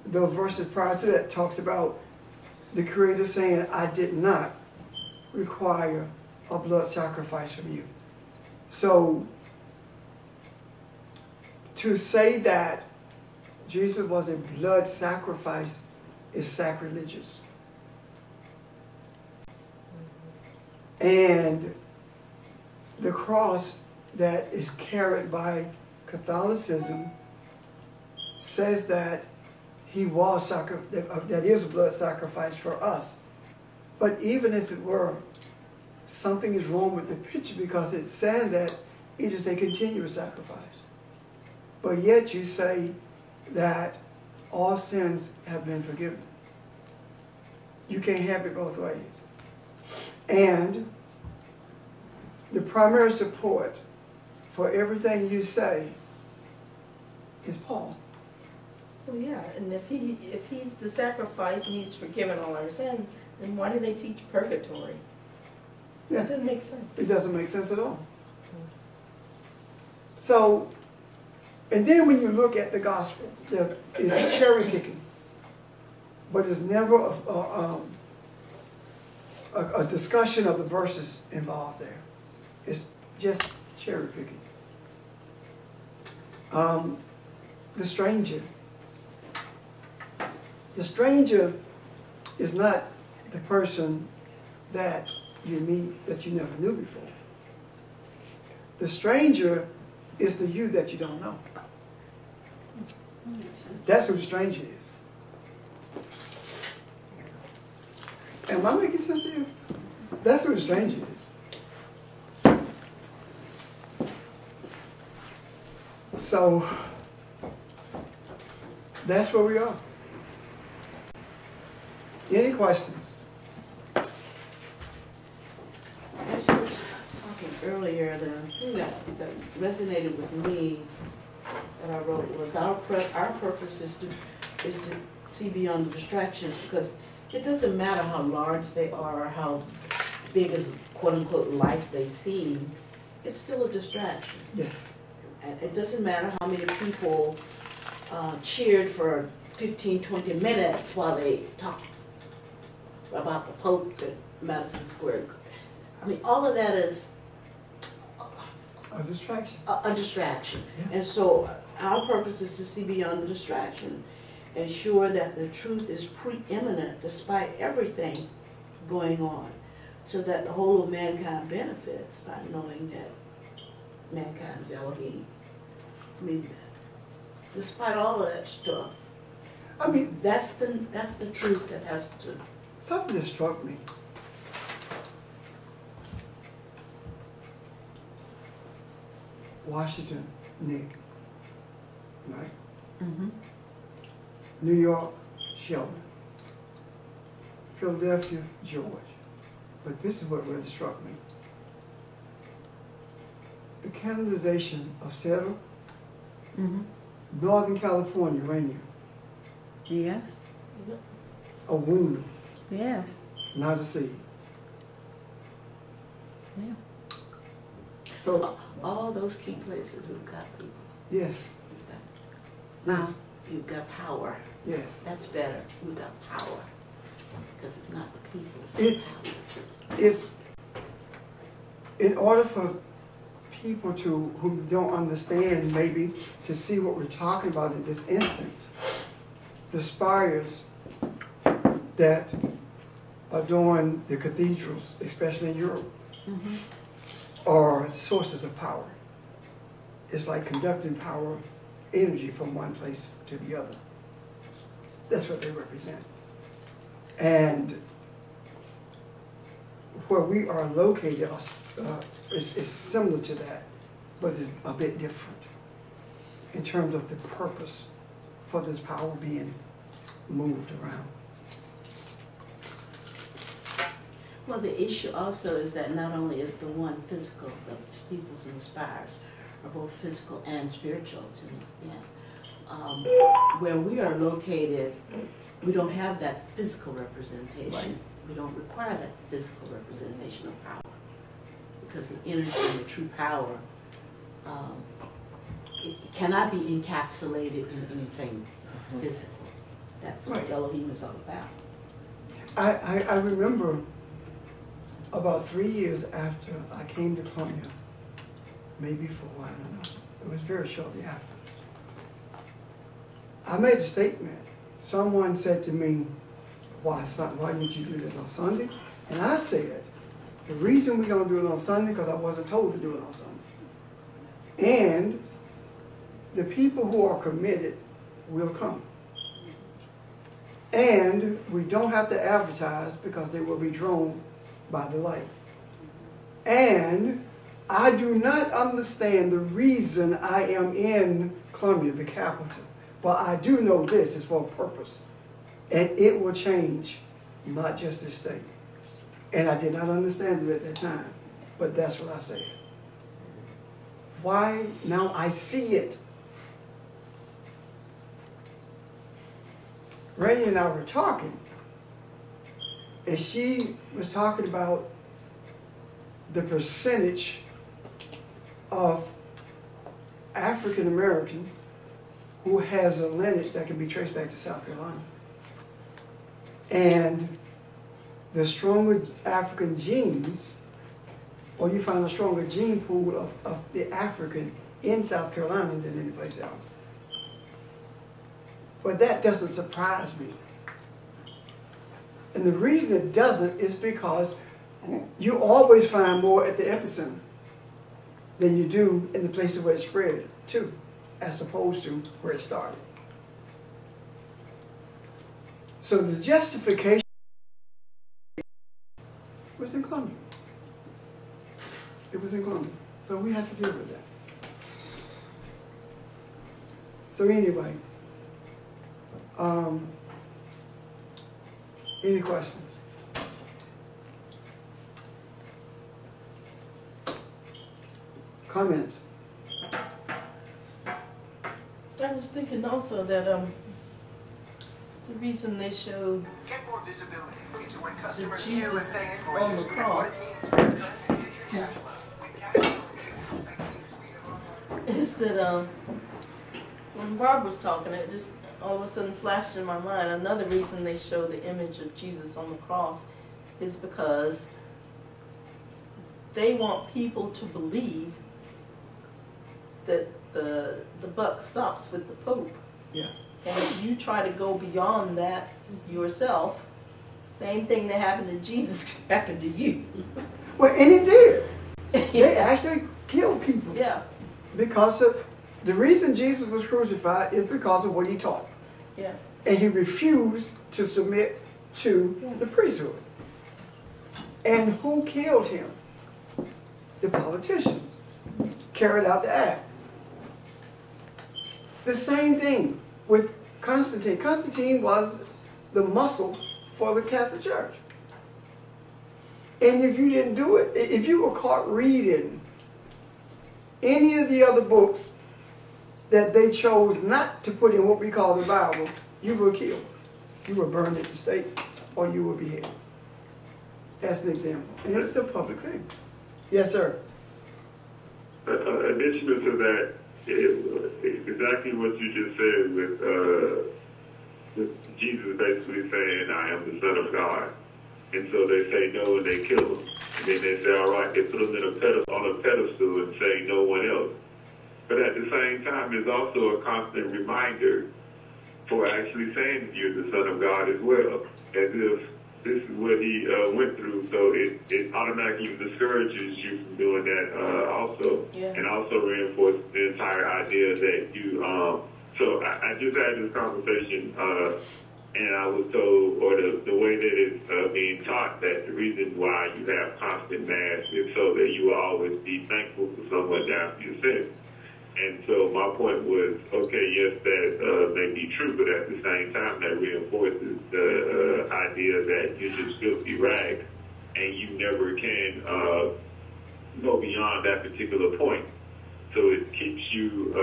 Those verses prior to that talks about the Creator saying, I did not require a blood sacrifice from you. So, to say that Jesus was a blood sacrifice is sacrilegious. And the cross that is carried by Catholicism says that he was that is a blood sacrifice for us. But even if it were, something is wrong with the picture, because it's saying that it is a continuous sacrifice. But yet you say that all sins have been forgiven. You can't have it both ways. And the primary support for everything you say is Paul. Well, yeah, and if he's the sacrifice and he's forgiven all our sins, then why do they teach purgatory? Yeah. That doesn't make sense. It doesn't make sense at all. So, and then when you look at the Gospels, it's cherry picking, but there's never a discussion of the verses involved there. It's just cherry picking. The stranger. The stranger is not the person that you meet that you never knew before. The stranger is the you that you don't know. That's who the stranger is. Am I making sense to you? That's who the stranger is. So, that's where we are. Any questions? As you were talking earlier, the thing that resonated with me that I wrote was our purpose is to see beyond the distractions, because it doesn't matter how large they are or how big is quote unquote life they seem, it's still a distraction. Yes. And it doesn't matter how many people cheered for 15, 20 minutes while they talked about the Pope at Madison Square. I mean, all of that is A distraction. a distraction. Yeah. And so our purpose is to see beyond the distraction, ensure that the truth is preeminent despite everything going on, so that the whole of mankind benefits by knowing that mankind is Elohim. I mean, despite all of that stuff, I mean, that's the truth that has to. something that struck me. Washington, Nick. Right? Mm-hmm. New York, Sheldon. Philadelphia, George. But this is what really struck me. The canonization of Settle, Mm-hmm. Northern California, Rainier. Yes. A wound, Yes. not a seed. Yeah. So, All those key places we've got people. yes. Wow. you've got power. Yes. That's better. You've got power. Because it's not the people. It's in order for people who don't understand maybe to see what we're talking about in this instance, the spires that adorn the cathedrals, especially in Europe, are sources of power. It's like conducting power, energy from one place to the other. That's what they represent. And where we are located is similar to that, but it's a bit different in terms of the purpose for this power being moved around. Well, the issue also is that not only is the one physical, the steeples and the spires are both physical and spiritual to an extent. Where we are located, we don't have that physical representation. Right. We don't require that physical representation of power. Because the energy and the true power, it cannot be encapsulated in anything physical. That's what Right. Elohim is all about. I remember about 3 years after I came to Columbia, maybe 4, I don't know. It was very shortly after. I made a statement. Someone said to me, why didn't you do this on Sunday? And I said, the reason we don't do it on Sunday because I wasn't told to do it on Sunday. And the people who are committed will come. And we don't have to advertise because they will be drawn by the light. And I do not understand the reason I am in Columbia, the capital. But I do know this is for a purpose. And it will change, not just this state. And I did not understand it at that time. But that's what I said. Why? Now I see it. Rainey and I were talking. And she was talking about the percentage of African Americans who has a lineage that can be traced back to South Carolina. And the stronger African genes, or you find a stronger gene pool of the African in South Carolina than any place else. But that doesn't surprise me. And the reason it doesn't is because you always find more at the epicenter than you do in the places where it spread to, as opposed to where it started. So the justification was in Columbia. It was in Columbia. So we have to deal with that. So anyway, any questions? Comments? I was thinking also that the reason they showed Get more visibility into when customers Jesus hear with their on the invoices and what cross it means for your future cash flow. With cash flow, a big suite of online is that when Barb was talking, it just all of a sudden flashed in my mind. Another reason they show the image of Jesus on the cross is because they want people to believe that the buck stops with the Pope. Yeah. And if you try to go beyond that yourself, same thing that happened to Jesus happened to you. Well, and it did. They actually killed people. Yeah, Because of the reason Jesus was crucified is because of what he taught. yeah. And he refused to submit to the priesthood. And who killed him? The politicians carried out the act. The same thing with Constantine. Constantine was the muscle for the Catholic Church. And if you didn't do it, if you were caught reading any of the other books that they chose not to put in what we call the Bible, you were killed. You were burned at the stake, or you were beheaded. That's an example. And it's a public thing. Yes, sir. Additional to that, It's exactly what you just said with Jesus basically saying, I am the Son of God. And so they say no and they kill him. And then they say, all right, they put him on a pedestal and say no one else. But at the same time, it's also a constant reminder for actually saying that you're the Son of God as well, as if this is what he went through. So it automatically discourages you from doing that also. Yeah. And also reinforces the entire idea that you, so I just had this conversation and I was told, or the way that it's being taught, that the reason why you have constant mass is so that you will always be thankful for someone down for your sins. And so my point was, okay, yes, that may be true, but at the same time, that reinforces the idea that you're just filthy rags, and you never can go beyond that particular point. So it keeps you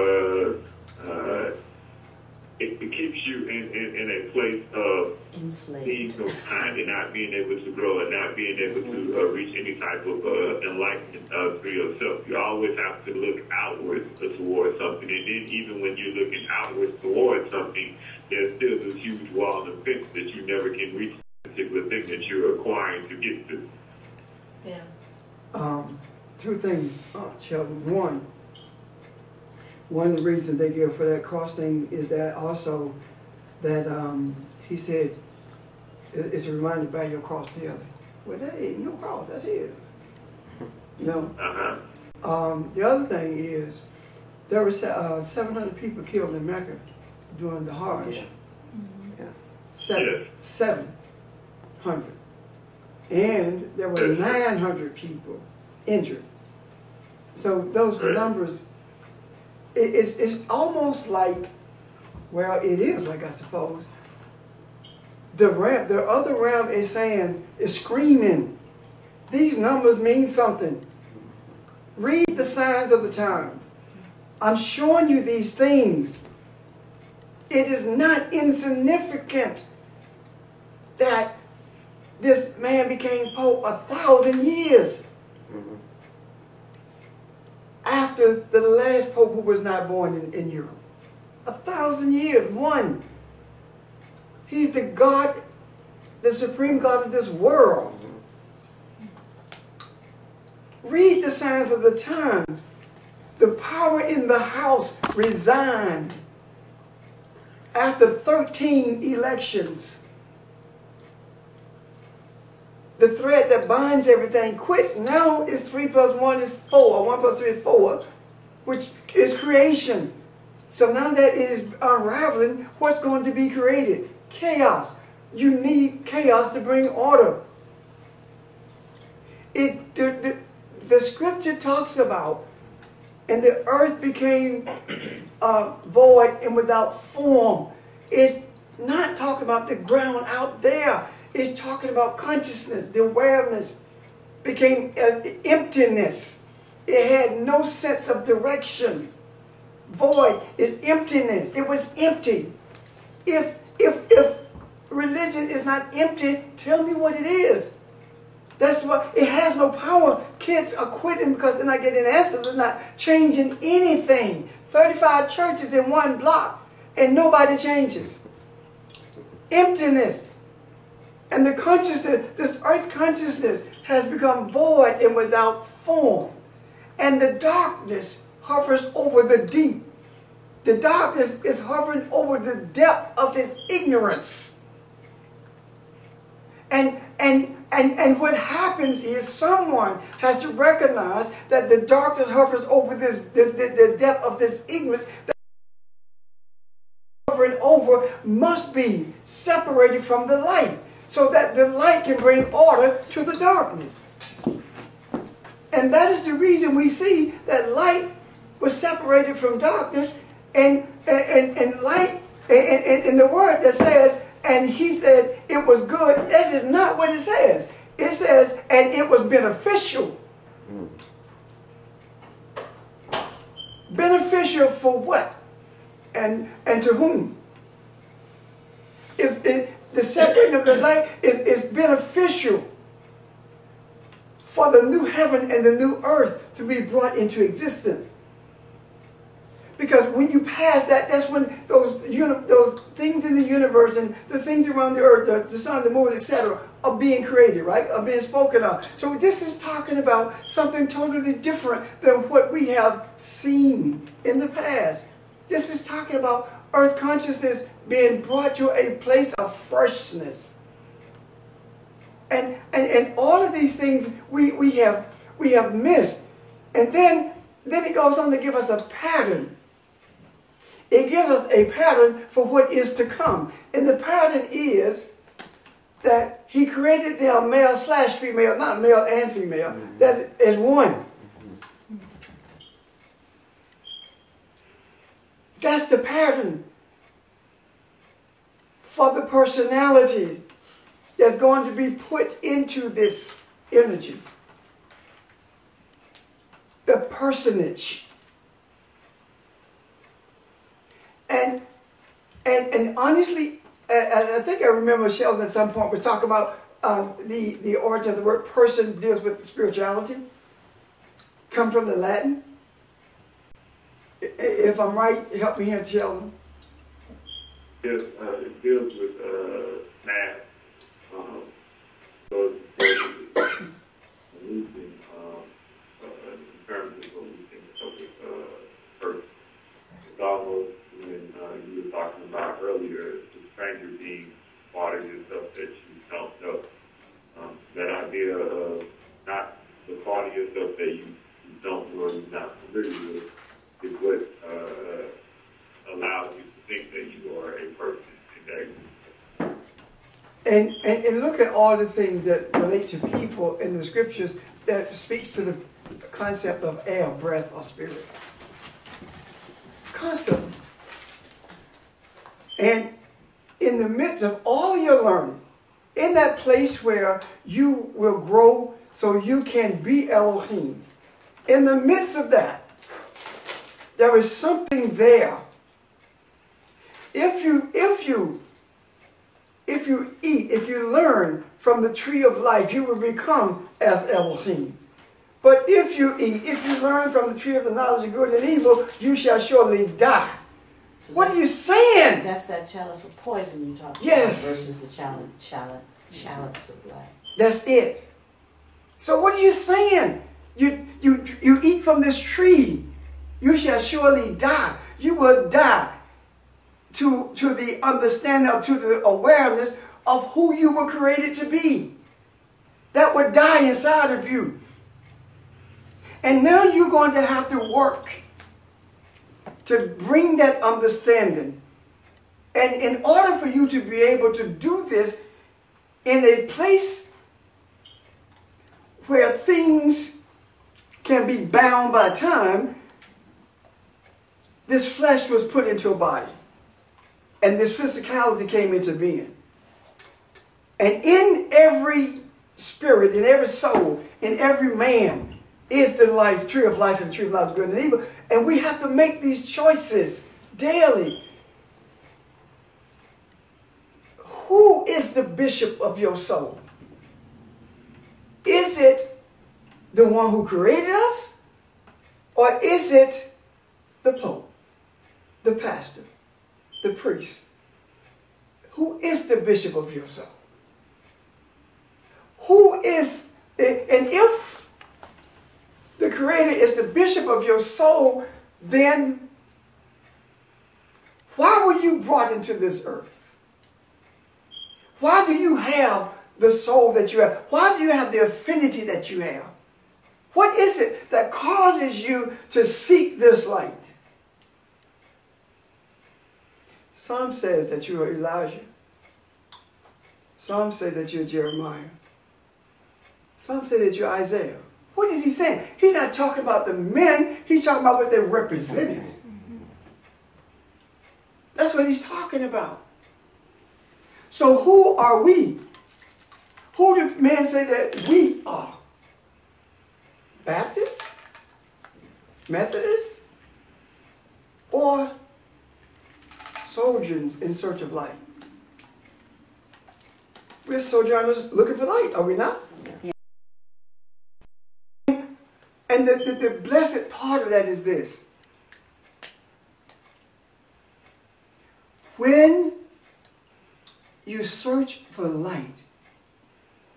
it keeps you in a place of Enslaved. being confined and not being able to grow and not being able to reach any type of enlightenment through yourself. You always have to look outwards towards something. And then even when you're looking outwards towards something, there's still this huge wall and fence that you never can reach the particular thing that you're acquiring to get to. Yeah. Two things, Sheldon. One of the reasons they give for that cross thing is that also that he said it's a reminder by your cross daily. Well, that ain't your cross, that's his. You know. The other thing is there were 700 people killed in Mecca during the Hajj. Yeah. Yeah. 700. And there were 900 people injured. So those numbers, it's almost like, well, it is like, I suppose, the other realm is screaming, these numbers mean something. Read the signs of the times. I'm showing you these things. It is not insignificant that this man became Pope 1,000 years after the last Pope who was not born in Europe. 1,000 years, one. He's the God, the supreme God of this world. Read the signs of the times. The power in the house resigned after 13 elections. The thread that binds everything quits. Now it's 3 + 1 is 4. 1 + 3 is 4, which is creation. So now that it is unraveling, what's going to be created? Chaos. You need chaos to bring order. The scripture talks about, and the earth became void and without form. It's not talking about the ground out there. It's talking about consciousness. The awareness became emptiness. It had no sense of direction. Void is emptiness. It was empty. If religion is not empty, tell me what it is. That's why it has no power. Kids are quitting because they're not getting answers. It's not changing anything. 35 churches in one block and nobody changes. Emptiness. And the consciousness, this earth consciousness has become void and without form. And the darkness hovers over the deep. The darkness is hovering over the depth of his ignorance. And what happens is someone has to recognize that the darkness hovers over this, the depth of this ignorance. That hovering over must be separated from the light, so that the light can bring order to the darkness. And that is the reason we see that light was separated from darkness, and light, and the word that says, and he said it was good, that is not what it says. It says, and it was beneficial. Beneficial for what? And to whom? If the separating of the light is beneficial for the new heaven and the new earth to be brought into existence. Because when you pass that, that's when those things in the universe and the things around the earth, the sun, the moon, etc., are being created, right? Are being spoken of. So this is talking about something totally different than what we have seen in the past. This is talking about earth consciousness being brought to a place of freshness. And all of these things we have missed. And then it goes on to give us a pattern. It gives us a pattern for what is to come. And the pattern is that he created them male/female, not male and female, that is one. That's the pattern for the personality that's going to be put into this energy. The personage. And honestly, I think I remember Sheldon at some point was talking about the origin of the word person deals with spirituality. Come from the Latin. If I'm right, help me here, Sheldon. It deals with math. So it's losing in terms of what we think of first. It's almost when you were talking about earlier, the stranger being part of yourself that you don't know. That idea of not the part of yourself that you don't know or you're not familiar with is what allows you to think that you are a person in that. And look at all the things that relate to people in the scriptures that speaks to the concept of air, breath, or spirit. Constantly. And in the midst of all your learning, in that place where you will grow so you can be Elohim, in the midst of that, there is something there. If you eat, if you learn from the tree of life, you will become as Elohim. But if you eat, if you learn from the tree of the knowledge of good and evil, you shall surely die. So what are you saying? That's that chalice of poison you talked Yes. about versus the chalice of life. That's it. So what are you saying? You eat from this tree, you shall surely die. You will die to the understanding, to the awareness of who you were created to be. That would die inside of you. And now you're going to have to work to bring that understanding. And in order for you to be able to do this in a place where things can be bound by time, this flesh was put into a body. And this physicality came into being. And in every spirit, in every soul, in every man is the life, tree of life and tree of life, good and evil. And we have to make these choices daily. Who is the bishop of your soul? Is it the one who created us? Or is it the Pope, the pastor, the priest? Who is the bishop of your soul? Who is, and if the Creator is the bishop of your soul, then why were you brought into this earth? Why do you have the soul that you have? Why do you have the affinity that you have? What is it that causes you to seek this light? Some says that you are Elijah. Some say that you're Jeremiah. Some say that you're Isaiah. What is he saying? He's not talking about the men. He's talking about what they represented. That's what he's talking about. So who are we? Who do men say that we are? Baptists? Methodists? Or sojourners in search of light? We're sojourners looking for light, are we not? Yeah. And the blessed part of that is this. When you search for light,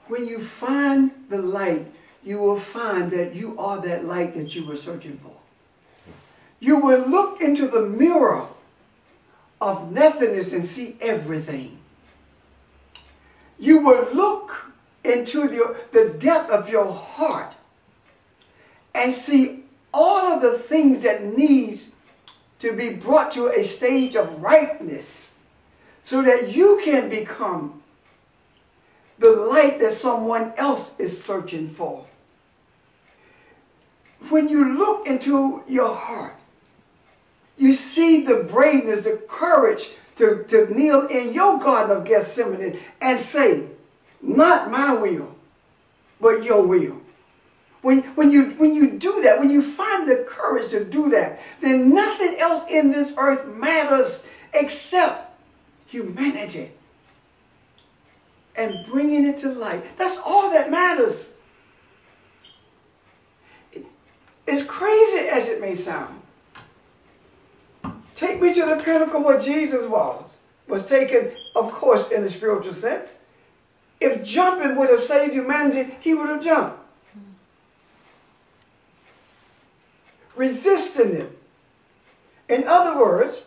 when you find the light, you will find that you are that light that you were searching for. You will look into the mirror of nothingness and see everything. You will look into the depth of your heart and see all of the things that needs to be brought to a stage of ripeness so that you can become the light that someone else is searching for. When you look into your heart, you see the braveness, the courage to kneel in your Garden of Gethsemane and say, not my will, but your will. When you do that, when you find the courage to do that, then nothing else in this earth matters except humanity and bringing it to light. That's all that matters. As crazy as it may sound, take me to the pinnacle where Jesus was taken, of course, in the spiritual sense. If jumping would have saved humanity, he would have jumped. Resisting it. In other words,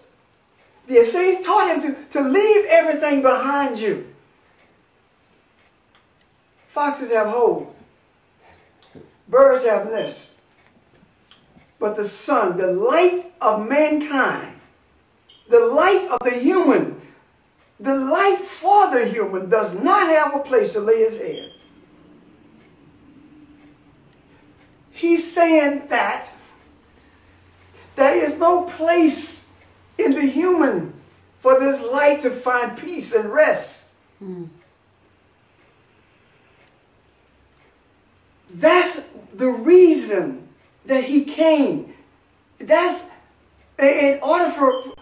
the ascetic taught him to leave everything behind you. Foxes have holes. Birds have nests. But the sun, the light of mankind, the light of the human, the light for the human does not have a place to lay his head. He's saying that there is no place in the human for this light to find peace and rest. That's the reason that he came. That's in order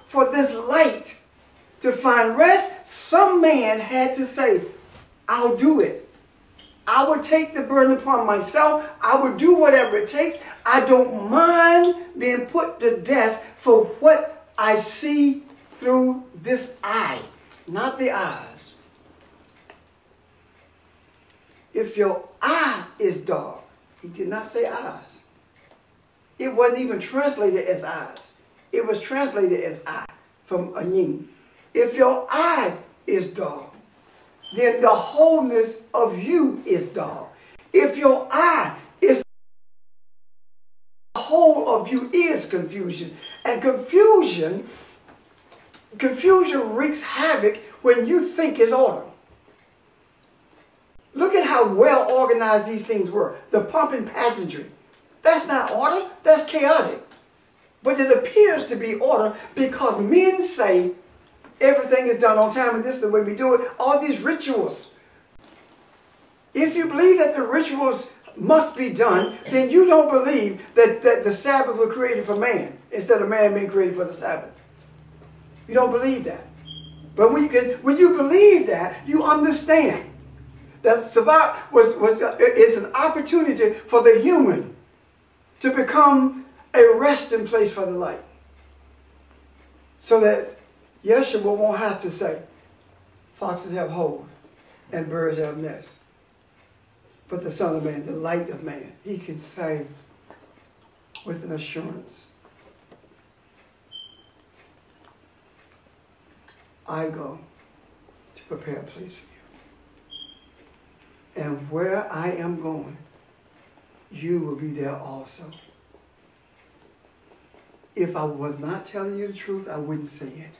for this light to find rest, some man had to say, I'll do it. I will take the burden upon myself. I will do whatever it takes. I don't mind being put to death for what I see through this eye, not the eyes. If your eye is dark, he did not say eyes. It wasn't even translated as eyes. It was translated as eye from a yin. If your eye is dark, then the wholeness of you is dark. If your eye is, the whole of you is confusion. And confusion wreaks havoc when you think it's order. Look at how well organized these things were. The pumping pageantry. That's not order, that's chaotic. But it appears to be order because men say everything is done on time and this is the way we do it. All these rituals. If you believe that the rituals must be done, then you don't believe that the Sabbath was created for man instead of man being created for the Sabbath. You don't believe that. But when you believe that, you understand that Sabbath is an opportunity for the human to become a resting place for the light. So that Yeshua won't have to say, foxes have holes and birds have nests. But the Son of Man, the light of man, he can say with an assurance, I go to prepare a place for you. And where I am going, you will be there also. If I was not telling you the truth, I wouldn't say it.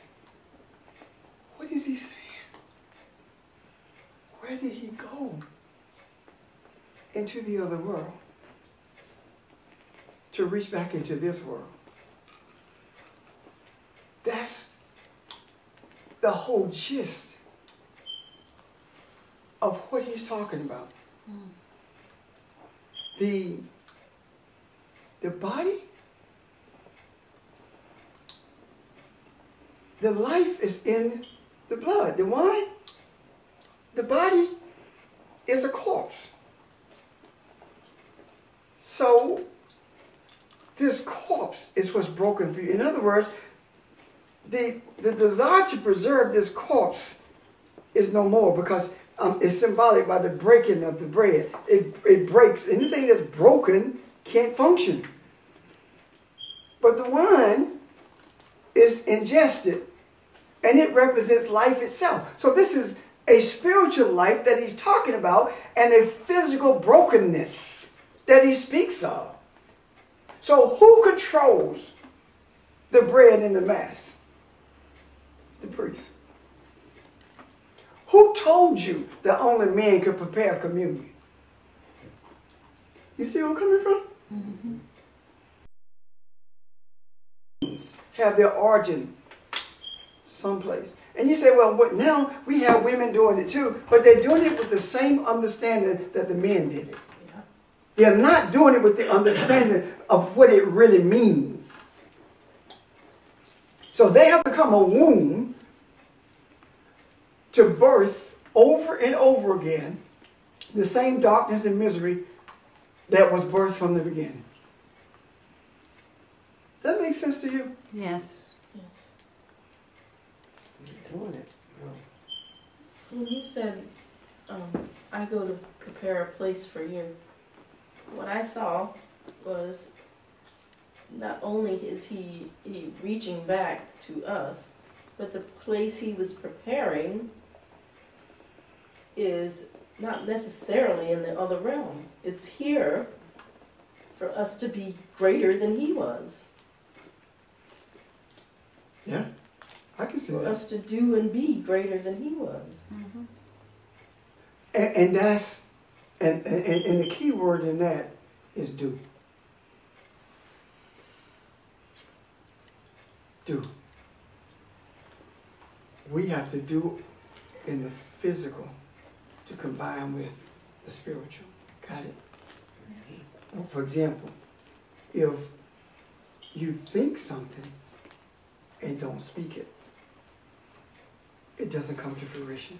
What is he saying? Where did he go? Into the other world. To reach back into this world. That's the whole gist of what he's talking about. The body, the life is in the blood. The wine, the body is a corpse. So this corpse is what's broken for you. In other words, the desire to preserve this corpse is no more because it's symbolic by the breaking of the bread. It breaks. Anything that's broken can't function. But the wine is ingested, and it represents life itself. So this is a spiritual life that he's talking about and a physical brokenness that he speaks of. So who controls the bread in the Mass? The priest. Who told you that only men could prepare communion? You see where I'm coming from? Have their origin someplace. And you say, well, what, now we have women doing it too, but they're doing it with the same understanding that the men did it. Yeah. They're not doing it with the understanding of what it really means. So they have become a womb to birth over and over again the same darkness and misery that was birthed from the beginning. That makes sense to you? Yes. Yes. Doing it. When you said, I go to prepare a place for you, what I saw was not only is he reaching back to us, but the place he was preparing is not necessarily in the other realm. It's here for us to be greater than he was. Yeah, I can see For that. us to do and be greater than he was. And that's, and the key word in that is do. Do. We have to do in the physical to combine with the spiritual. Got it? Well, for example, if you think something and don't speak it, it doesn't come to fruition.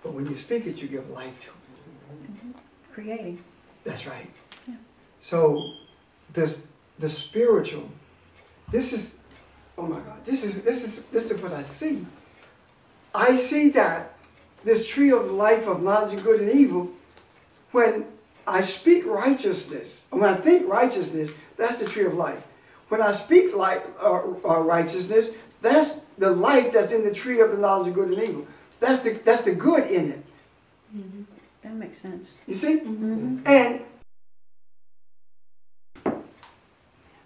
But when you speak it, you give life to it. Creating. That's right. Yeah. So the spiritual, this is, oh my God, this is what I see. I see that this tree of life of knowledge of good and evil, when I speak righteousness, when I think righteousness, that's the tree of life. When I speak righteousness, that's the life that's in the tree of the knowledge of good and evil. That's the good in it. Mm-hmm. That makes sense. You see? Mm-hmm. And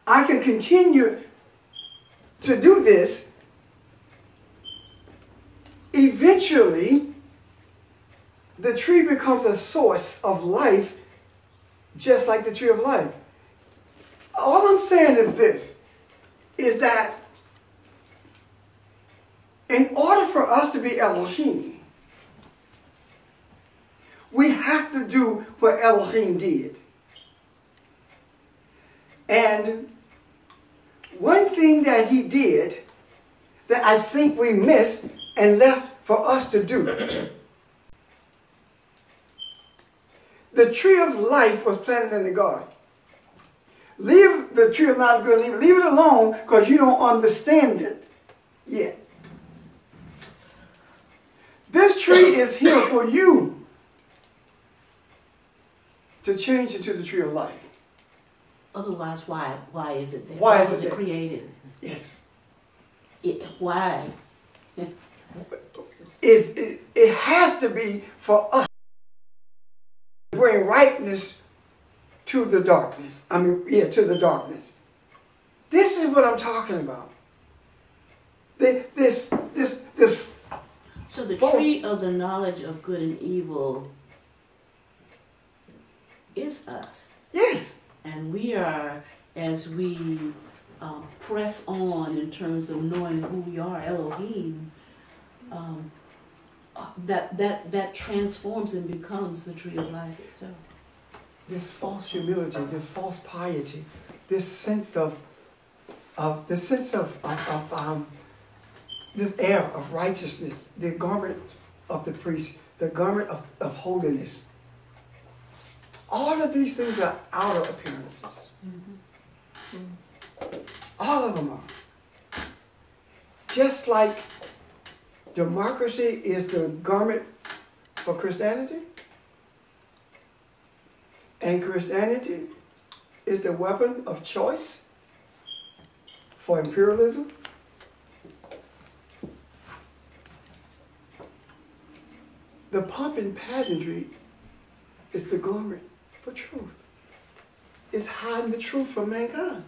I can continue to do this. Eventually, the tree becomes a source of life, just like the tree of life. All I'm saying is this, is that in order for us to be Elohim, we have to do what Elohim did. And one thing that he did that I think we missed and left for us to do. The tree of life was planted in the garden. Leave the tree of knowledge of good and evil. Leave it alone because you don't understand it yet. This tree is here for you to change into the tree of life. Otherwise, why? Why is it there? Why is was it it there? created? Yes. Why? It has to be for us to bring rightness to the darkness. To the darkness. This is what I'm talking about. This So the false- tree of the knowledge of good and evil is us. Yes. And we are, as we press on in terms of knowing who we are, Elohim, that transforms and becomes the tree of life itself. This false humility, this false piety, this sense of this air of righteousness, the garment of the priest, the garment of holiness. All of these things are outer appearances. All of them are. just like democracy is the garment for Christianity, and Christianity is the weapon of choice for imperialism, the pomp and pageantry is the garment for truth. It's hiding the truth from mankind.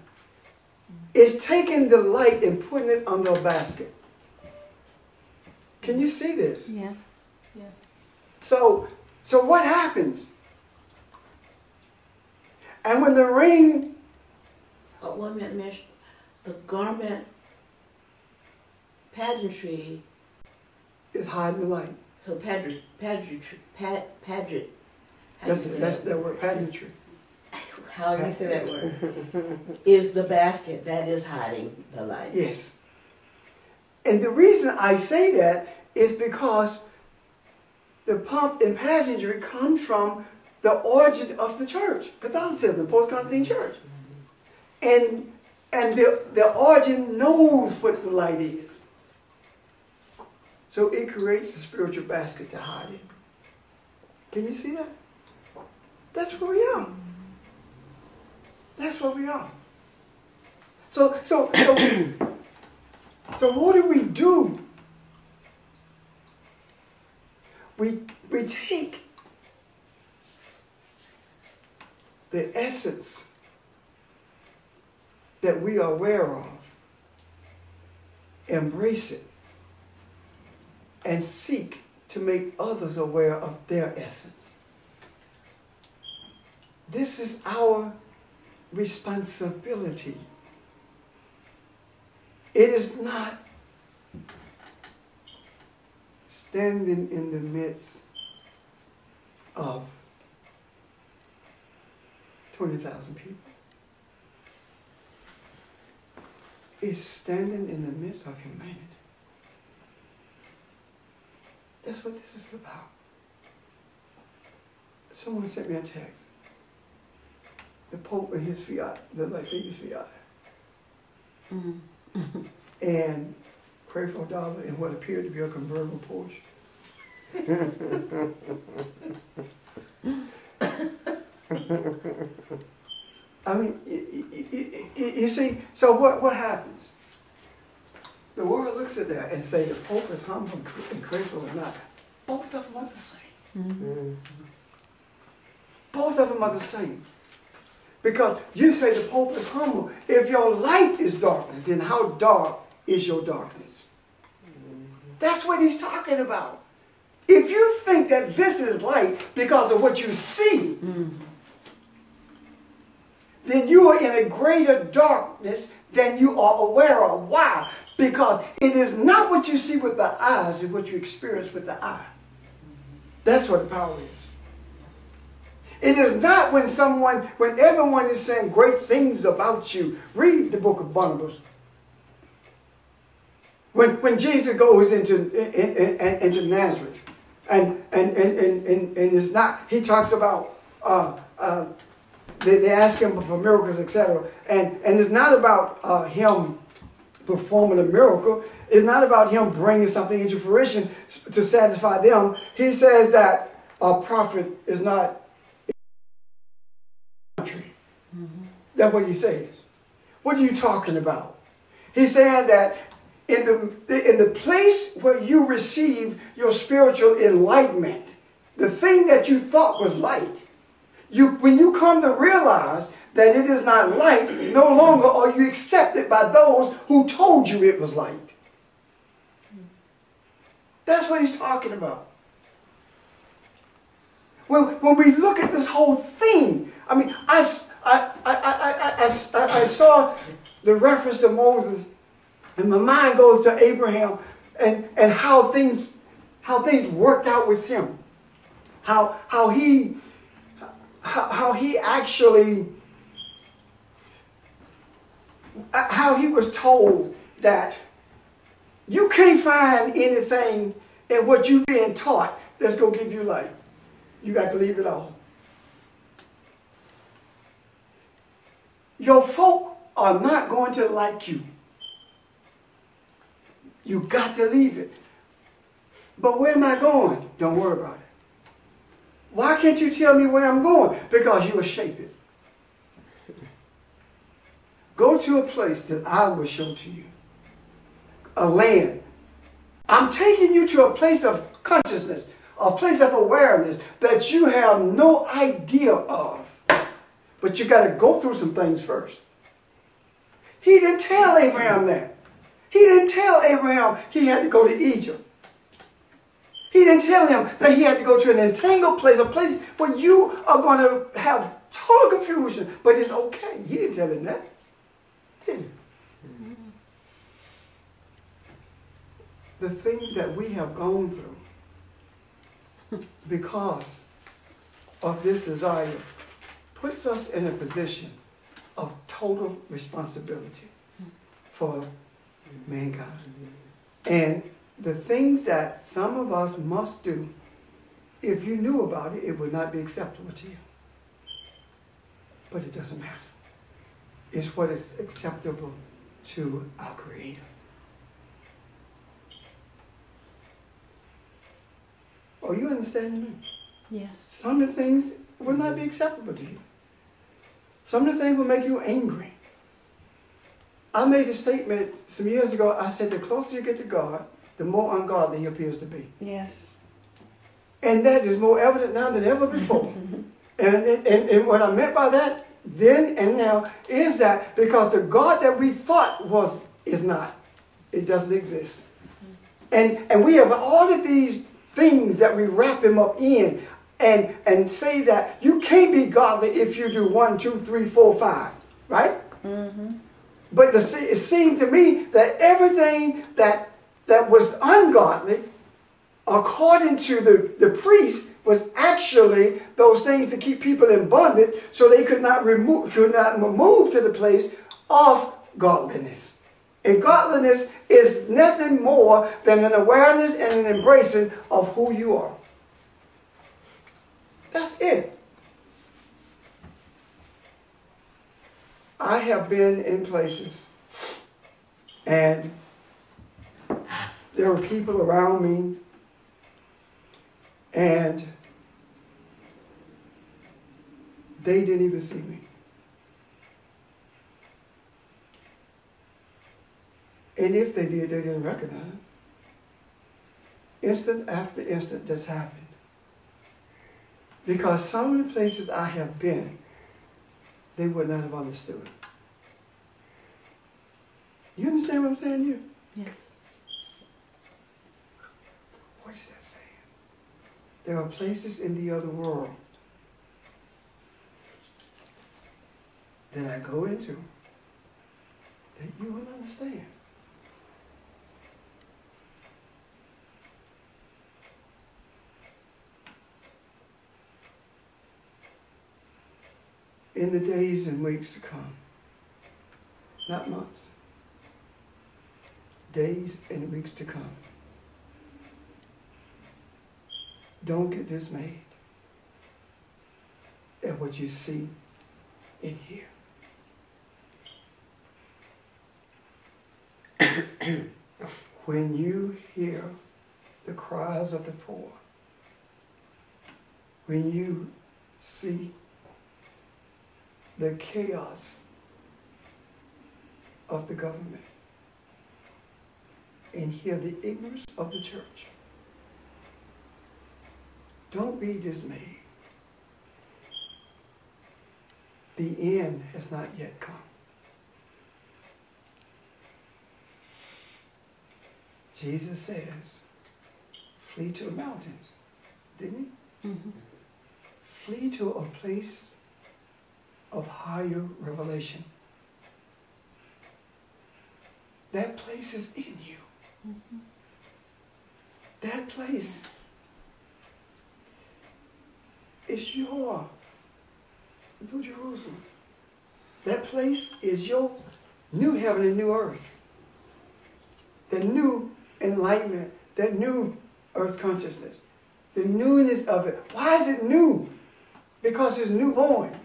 It's taking the light and putting it under a basket. Can you see this? Yes. So what happens? And when the ring, 1 minute, Mish. The garment pageantry, is hiding the light. so pageant, how do you That's say that word, pageantry. how do you say that word? Is the basket that is hiding the light. Yes. And the reason I say that is because the pomp and pageantry come from the origin of the church, Catholicism, the post-Constantine church. And the origin knows what the light is. So it creates a spiritual basket to hide in. Can you see that? That's where we are. That's where we are. So what do? We take the essence that we are aware of, embrace it, and seek to make others aware of their essence. This is our responsibility. It is not standing in the midst of 20,000 people. It's standing in the midst of humanity. That's what this is about. Someone sent me a text. The Pope and his Fiat, the like figure Fiat. And pray for $1 in what appeared to be a convertible Porsche. I mean, you see, so what happens? The world looks at that and say the Pope is humble and grateful or not. Both of them are the same. Both of them are the same. Because you say the Pope is humble. If your light is darkness, then how dark is your darkness? That's what he's talking about. If you think that this is light because of what you see, then you are in a greater darkness than you are aware of. Why? Because it is not what you see with the eyes, it's what you experience with the eye. That's what the power is. It is not when everyone is saying great things about you. Read the book of Barnabas. When Jesus goes into Nazareth, and it's not, he talks about, they ask him for miracles, etc. And it's not about him performing a miracle. It's not about him bringing something into fruition to satisfy them. He says that a prophet is not country. That's what he says. What are you talking about? He's saying that in the place where you receive your spiritual enlightenment, the thing that you thought was light, when you come to realize that it is not light, no longer are you accepted by those who told you it was light. That's what he's talking about. When we look at this whole thing, I mean, I saw the reference to Moses, and my mind goes to Abraham and how things worked out with him, how he was told that you can't find anything in what you've been taught that's going to give you life. You got to leave it all. Your folk are not going to like you. You got to leave it. But where am I going? Don't worry about it. Why can't you tell me where I'm going? Because you will shape it. Go to a place that I will show to you. A land. I'm taking you to a place of consciousness, a place of awareness that you have no idea of. But you got to go through some things first. He didn't tell Abraham that. He didn't tell Abraham he had to go to Egypt. He didn't tell him that he had to go to an entangled place, a place where you are going to have total confusion, but it's okay. He didn't tell him that, did he? The things that we have gone through because of this desire puts us in a position of total responsibility for mankind. And the things that some of us must do, if you knew about it, it would not be acceptable to you. But it doesn't matter. It's what is acceptable to our Creator. Are you understanding me? Yes. Some of the things will not be acceptable to you. Some of the things will make you angry. I made a statement some years ago. I said the closer you get to God, the more ungodly he appears to be. Yes. And that is more evident now than ever before. and what I meant by that then and now is that because the God that we thought is not. It doesn't exist. And we have all of these things that we wrap him up in and say that you can't be godly if you do 1, 2, 3, 4, 5. Right? Mm-hmm. But it seemed to me that everything that was ungodly, according to the priest, was actually those things to keep people in bondage, so they could not move to the place of godliness. And godliness is nothing more than an awareness and an embracing of who you are. That's it. I have been in places and there were people around me and they didn't even see me. And if they did, they didn't recognize. Instant after instant, this happened. Because some of the places I have been, they would not have understood. You understand what I'm saying here? Yes. What is that saying? There are places in the other world that I go into that you will understand. In the days and weeks to come, not months, days and weeks to come, don't get dismayed at what you see and hear. When you hear the cries of the poor, when you see the chaos of the government and hear the ignorance of the church, don't be dismayed. The end has not yet come. Jesus says, flee to the mountains, didn't he? Mm-hmm. Flee to a place of higher revelation. That place is in you. Mm-hmm. That place is your New Jerusalem. That place is your new heaven and new earth. The new enlightenment, that new earth consciousness, the newness of it. Why is it new? Because it's newborn.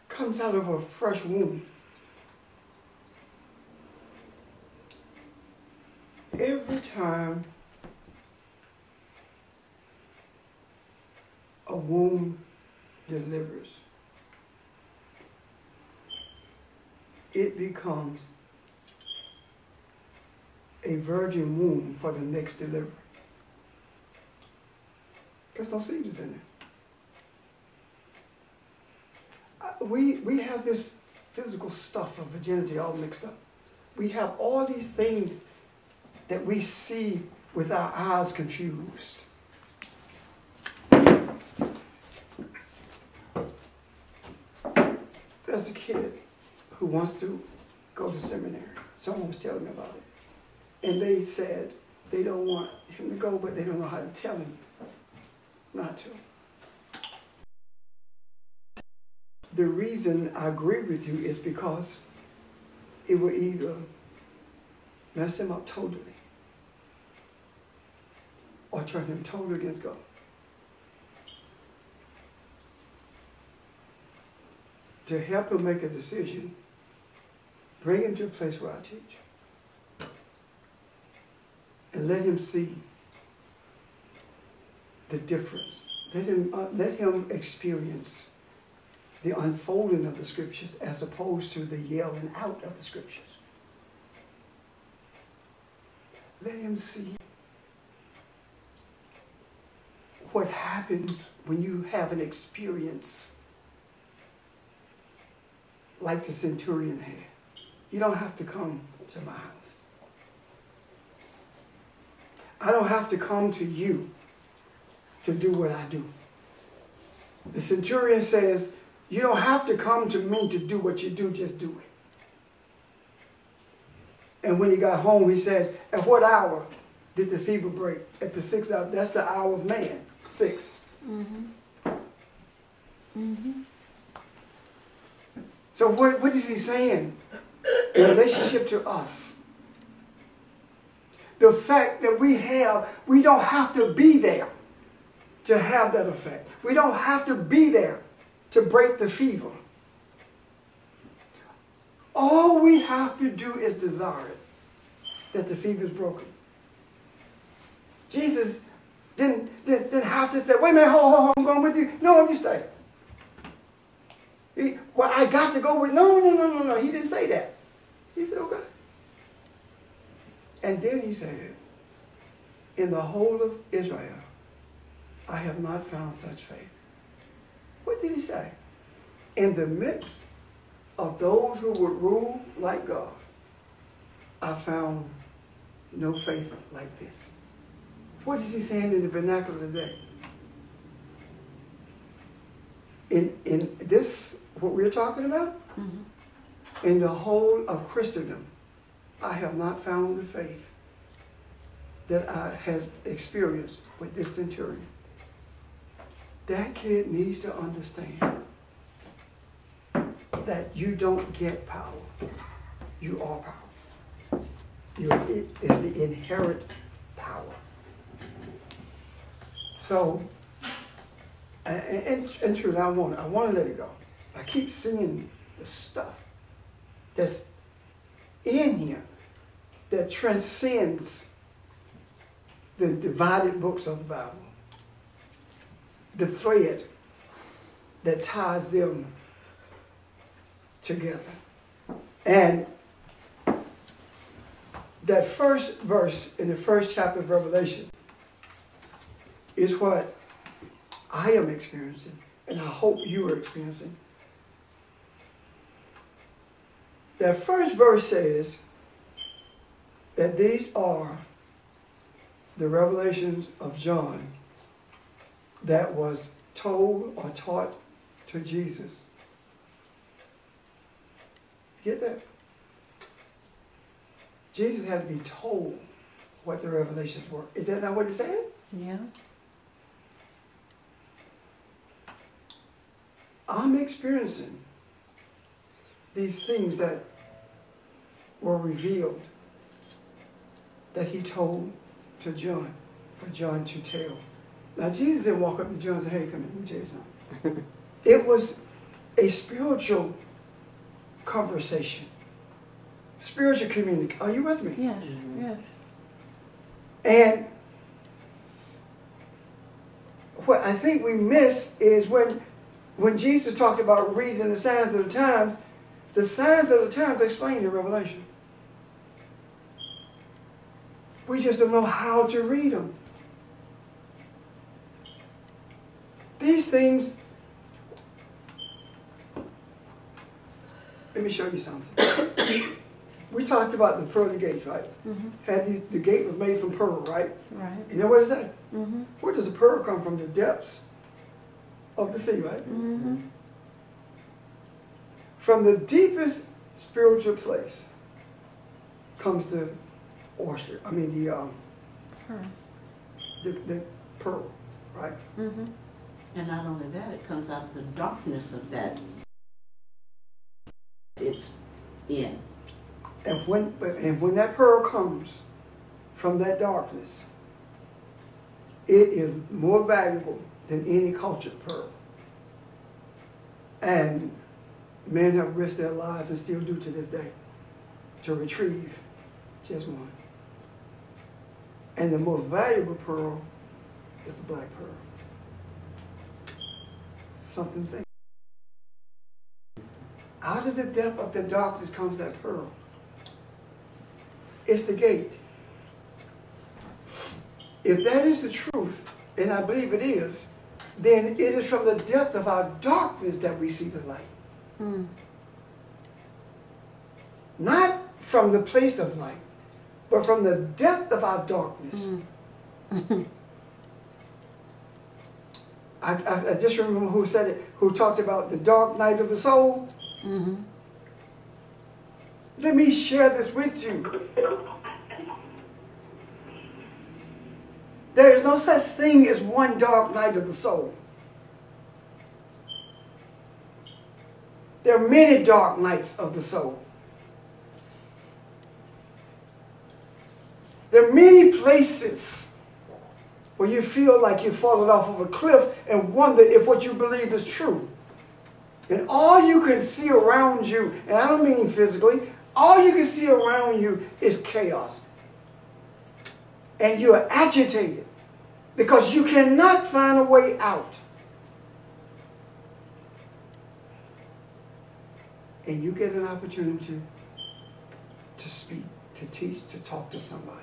Comes out of a fresh womb. every time a womb delivers, it becomes a virgin womb for the next delivery. Because no seed is in it. We have this physical stuff of virginity all mixed up. We have all these things that we see with our eyes confused. There's a kid who wants to go to seminary. Someone was telling me about it. And they said they don't want him to go, but they don't know how to tell him not to. The reason I agree with you is because it will either mess him up totally or turn him totally against God. To help him make a decision, bring him to a place where I teach. And let him see the difference. Let him experience the unfolding of the scriptures as opposed to the yelling out of the scriptures. Let him see what happens when you have an experience like the centurion had. You don't have to come to my house. I don't have to come to you to do what I do. The centurion says, you don't have to come to me to do what you do, just do it. And when he got home, he says, at what hour did the fever break? At the 6th hour. That's the hour of man, 6. Mm-hmm. Mm-hmm. So what is he saying in relationship to us? The fact that we don't have to be there to have that effect. We don't have to be there to break the fever. All we have to do is desire it, that the fever is broken. Jesus didn't have to say, wait a minute, hold, I'm going with you. No, you stay. Well, I got to go with, no. He didn't say that. He said, okay. And then he said, in the whole of Israel, I have not found such faith. What did he say? In the midst of those who would rule like God, I found no faith like this. What is he saying in the vernacular today? In this, what we're talking about, Mm-hmm. in the whole of Christendom, I have not found the faith that I have experienced with this centurion. That kid needs to understand that you don't get power. You are power. It's the inherent power. So, and truly, I want to let it go. I keep seeing the stuff that's in here that transcends the divided books of the Bible. The thread that ties them together. And that first verse in the first chapter of Revelation is what I am experiencing, and I hope you are experiencing. That first verse says that these are the revelations of John that was told or taught to Jesus. Get that? Jesus had to be told what the revelations were. Is that not what it's saying? Yeah. I'm experiencing these things that were revealed that he told to John, for John to tell. Now, Jesus didn't walk up to John and say, hey, come here, let me tell you something. It was a spiritual conversation, spiritual communication. Are you with me? Yes. Yes. And what I think we miss is when Jesus talked about reading the signs of the times explain the Revelation. We just don't know how to read them. These things, let me show you something. We talked about the pearly gates, right? Mm-hmm. The gate was made from pearl, right? Right. You know what it said? Mm-hmm. Where does the pearl come from? The depths of the sea, right? Mm-hmm. From the deepest spiritual place comes the oyster. I mean Pearl. the pearl, right? Mm-hmm. And not only that, it comes out of the darkness of that it's in. And when that pearl comes from that darkness, it is more valuable than any cultured pearl. And men have risked their lives and still do to this day to retrieve just one. And the most valuable pearl is the black pearl. Something to think. Out of the depth of the darkness comes that pearl. It's the gate. If that is the truth, and I believe it is, then it is from the depth of our darkness that we see the light. Mm. Not from the place of light, but from the depth of our darkness. Mm. I just remember who said it, who talked about the dark night of the soul. Mm-hmm. Let me share this with you. There is no such thing as one dark night of the soul. There are many dark nights of the soul. There are many places where you feel like you've fallen off of a cliff and wonder if what you believe is true. And all you can see around you, and I don't mean physically, all you can see around you is chaos. And you are agitated because you cannot find a way out. And you get an opportunity to speak, to teach, to talk to somebody.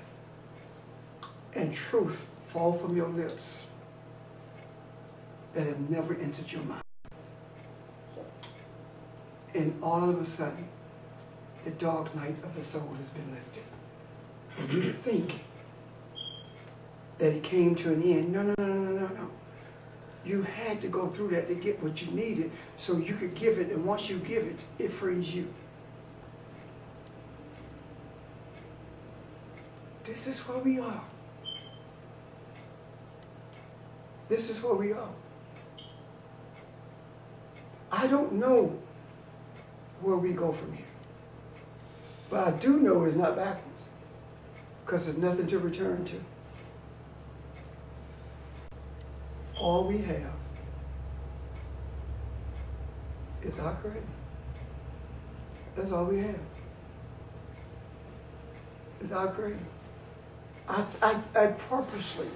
And truth fall from your lips that have never entered your mind. And all of a sudden, the dark night of the soul has been lifted. And you think that it came to an end. No, no, no, no, no, no. You had to go through that to get what you needed so you could give it. And once you give it, it frees you. This is where we are. This is where we are. I don't know where we go from here. But I do know it's not backwards. Because there's nothing to return to. All we have is our Creator. That's all we have. It's our Creator. I purposely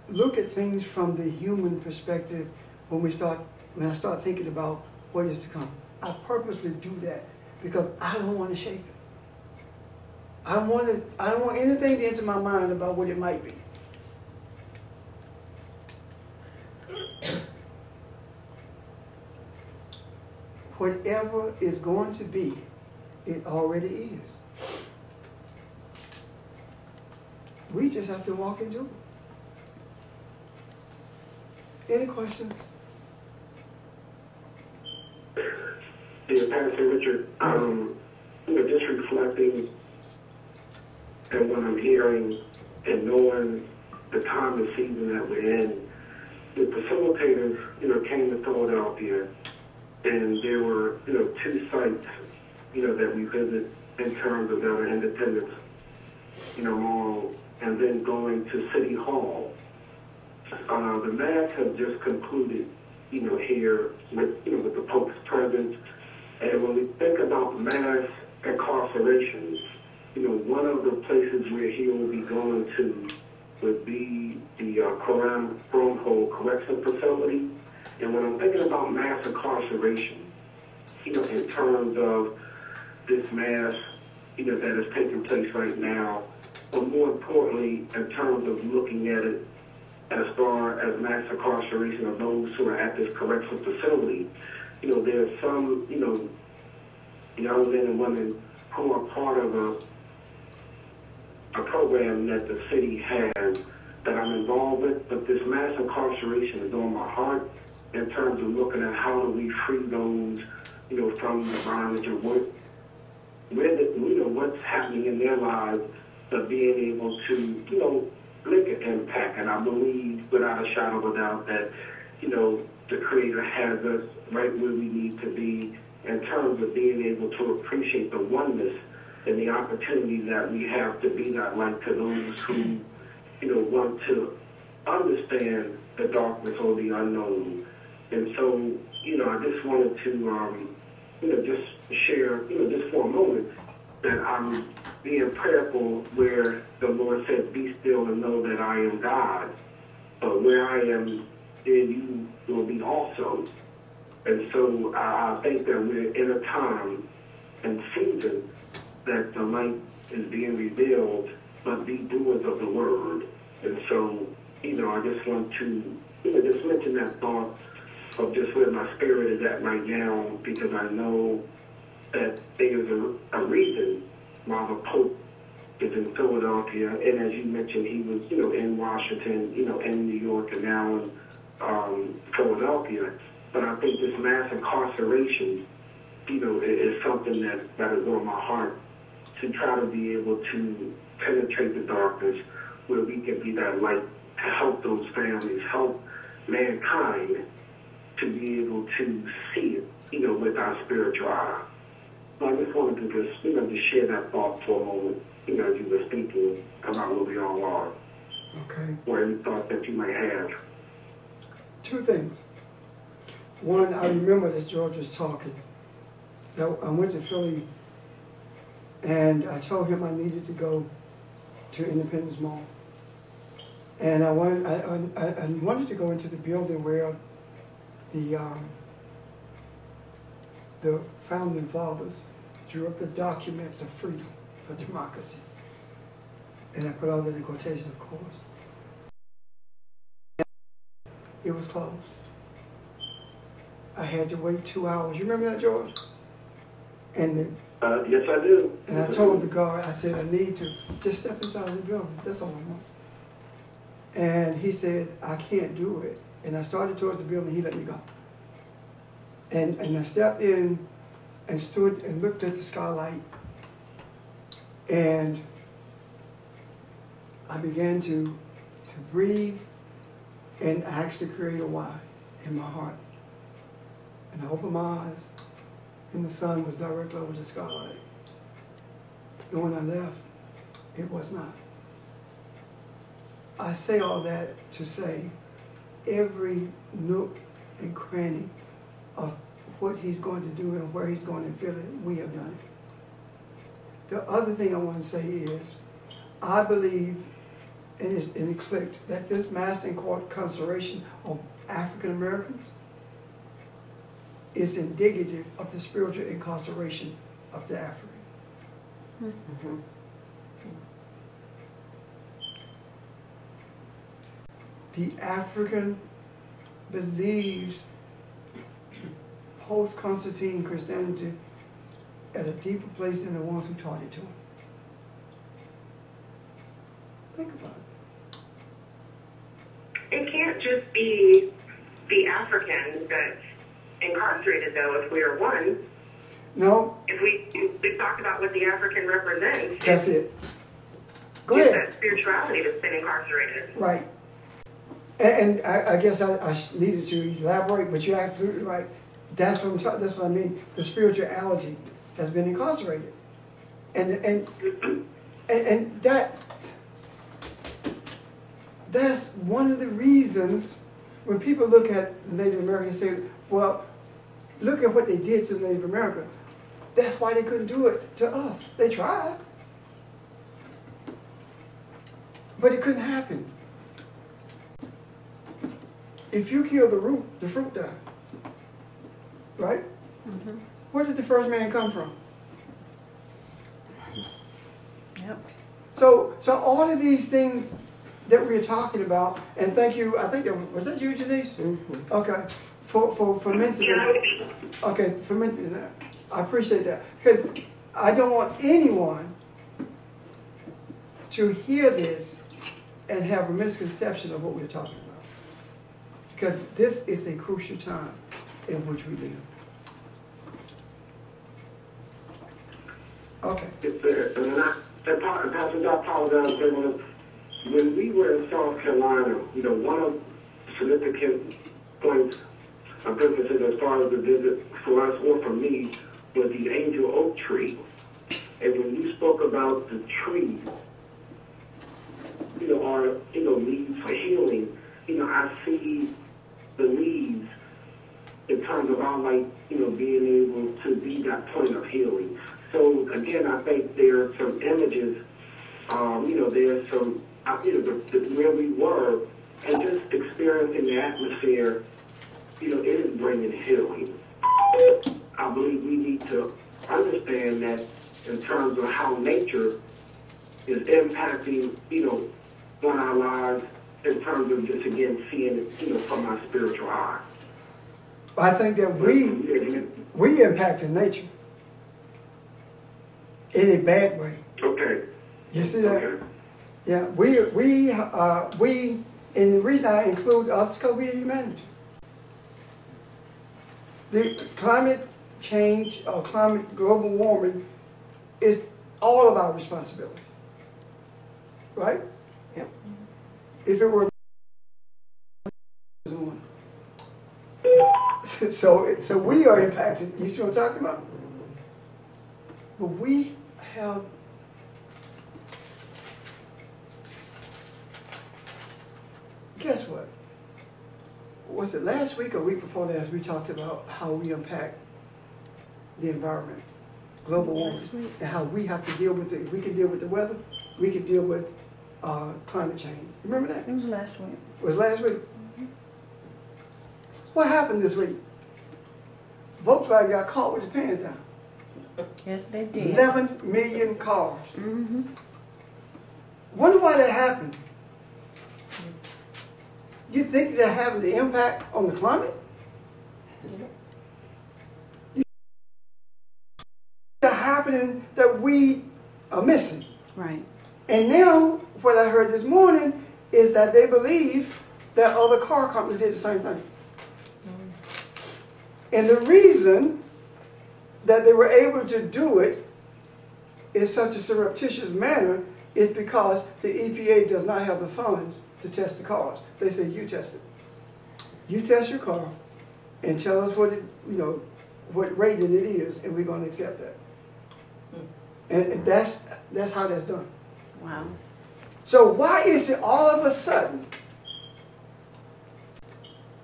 look at things from the human perspective when I start thinking about what is to come. I purposely do that because I don't want to shape it. I don't want anything to enter my mind about what it might be. Whatever is going to be, it already is. We just have to walk into it. Any questions? Yeah, Pastor Richard, just reflecting and what I'm hearing and knowing the time and season that we're in, the facilitators, came to Philadelphia, and there were, 2 sites, that we visit in terms of our Independence, Mall, and then going to City Hall. The Mass has just concluded, here with the Pope's presence. And when we think about mass incarcerations, places where he will be going to would be the Cromhold Correctional Facility. And when I'm thinking about mass incarceration, in terms of this mass, that is taking place right now, but more importantly, in terms of looking at it as far as mass incarceration of those who are at this correctional facility, there's some, young men and women who are part of a program that the city has that I'm involved with, but this mass incarceration is on my heart in terms of looking at how do we free those, from the bondage of what's happening in their lives, of being able to, make an impact. And I believe without a shadow of a doubt that, the Creator has us right where we need to be in terms of being able to appreciate the oneness and the opportunity that we have to be that light to those who, want to understand the darkness or the unknown. And so, I just wanted to, just share, just for a moment, that I'm being prayerful where the Lord said, be still and know that I am God. But where I am, then you will be also. And so I think that we're in a time and season that the light is being revealed, but be doers of the word. And so, I just want to, just mention that thought of just where my spirit is at right now, because I know that there's a reason why the Pope is in Philadelphia, and as you mentioned, he was, in Washington, in New York, and now in Philadelphia. But I think this mass incarceration, is something that is on my heart, to try to be able to penetrate the darkness where we can be that light to help those families, help mankind to be able to see it, with our spiritual eye. So I just wanted to just, to share that thought for a moment, as you were speaking about where we all are. Okay. Or any thought that you might have. Two things. One, I remember as George was talking, that I went to Philly and I told him I needed to go to Independence Mall. And I wanted to go into the building where the founding fathers drew up the documents of freedom for democracy. And I put all that in quotation, of course. It was closed. I had to wait 2 hours. You remember that, George? And Yes, I do. and I told the guard, I said, I need to just step inside of the building. That's all I want. And he said, I can't do it. And I started towards the building, he let me go. And I stepped in and stood and looked at the skylight. And I began to breathe and actually create a Y in my heart. And I opened my eyes, and the sun was directly over the skylight. And when I left, it was not. I say all that to say every nook and cranny of what he's going to do and where he's going to fill it, we have done it. The other thing I want to say is, I believe, and it clicked, that this mass incarceration of African Americans is indicative of the spiritual incarceration of the African. Mm-hmm. The African believes post-Constantine Christianity at a deeper place than the ones who taught it to him. Think about it. It can't just be the African that's incarcerated, though, if we are one. No. If we talk about what the African represents. That's it. Go it's ahead. That spirituality that's been incarcerated. Right. And I guess I needed to elaborate, but you're absolutely right. That's what I mean. The spirituality has been incarcerated, and that's one of the reasons when people look at Native Americans and say, well, look at what they did to Native America. That's why they couldn't do it to us. They tried. But it couldn't happen. If you kill the root, the fruit dies. Right? Mhm. Where did the first man come from? Yep. So all of these things that we're talking about, and thank you, I think, was that you, Janice? Mm-hmm. Okay, for mentioning Yeah. that. Okay, for mentioning that. I appreciate that. Because I don't want anyone to hear this and have a misconception of what we're talking about. Because this is a crucial time in which we live. Okay. And Pastor, I apologize, but when we were in South Carolina, one of the significant points of emphasis as far as the visit for us or for me was the angel oak tree. And when you spoke about the tree, our, leaves for healing, I see the leaves in terms of our life, being able to be that point of healing. So again, I think there are some images, there's some, where we were, and just experiencing the atmosphere, it is bringing healing. I believe we need to understand that in terms of how nature is impacting, on our lives, in terms of just again seeing it, from our spiritual eye. I think that we impacted nature in a bad way. Okay. You see that? Okay. Yeah, and the reason I include us because we are humanity. The climate change or global warming is all of our responsibility. Right? Yep. If it were so we are impacted. You see what I'm talking about? But we have guess what? Was it last week or week before last we talked about how we impact the environment, global warming, and how we have to deal with it. We can deal with the weather, we can deal with climate change. Remember that? It was last week. It was last week. What happened this week? Volkswagen got caught with their pants down. Yes, they did. 11 million cars. Mm-hmm. Wonder why that happened. You think they're having the impact on the climate? They're happening that we are missing. Right. And now, what I heard this morning is that they believe that other car companies did the same thing. And the reason that they were able to do it in such a surreptitious manner is because the EPA does not have the funds to test the cars. They say, you test it. You test your car and tell us what it, what rating it is, and we're going to accept that. And that's how that's done. Wow. So why is it all of a sudden,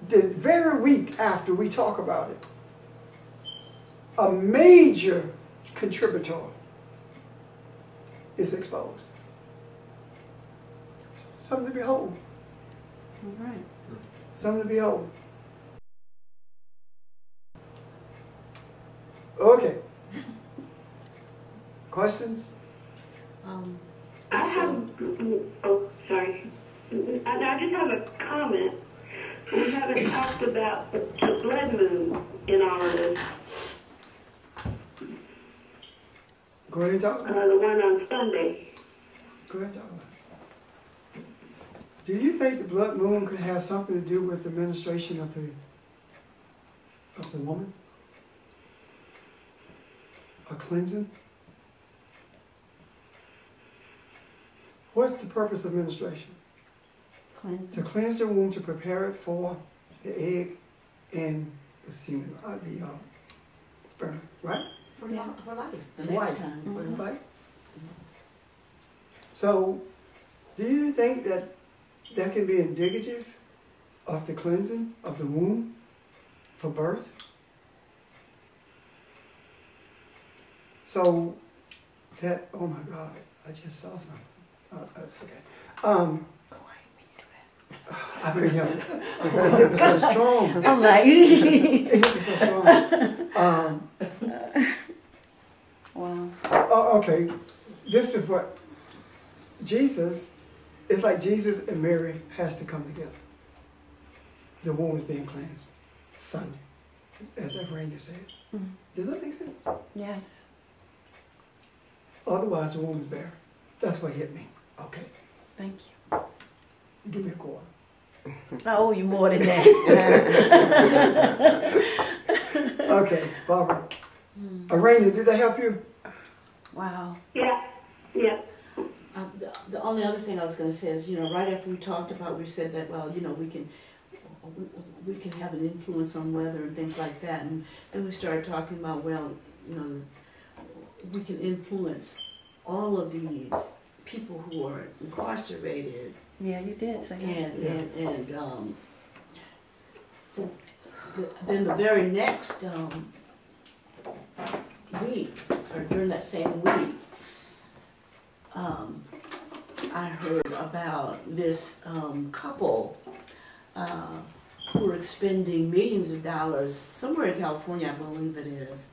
the very week after we talk about it, a major contributor is exposed? Something to behold. All right. Something to behold. Okay. Questions? I have, oh, sorry. I just have a comment. We haven't talked about the blood moon in all of this. Go ahead and talk about it. The one on Sunday. Go ahead and talk about it. Do you think the blood moon could have something to do with the ministration of the woman? A cleansing? What's the purpose of menstruation? Cleansing. To cleanse the womb, to prepare it for the egg and the semen, the sperm, right? For life, the Life. next time. Mhm. Right? So, do you think that that can be indicative of the cleansing of the womb for birth? So, that, oh my God, I just saw something. That's okay. I couldn't help it. The hip is so strong. I'm like, The hip is so strong. wow. Oh, okay. This is what Jesus, it's like Jesus and Mary has to come together. The womb is being cleansed Sunday, as Rainer said. Mhm. Does that make sense? Yes. Otherwise, the womb is bare. That's what hit me. Okay, Thank you. give me a quarter. I owe you more than that. Okay, Barbara. Rainer, did that help you? Wow. Yeah, yeah. The only other thing I was gonna say is, right after we talked about, we said that, well, we can have an influence on weather and things like that, and then we started talking about, well, we can influence all of these people who are incarcerated, Yeah, you did say that. then the very next week, or during that same week, I heard about this couple who are expending millions of dollars somewhere in California, I believe it is,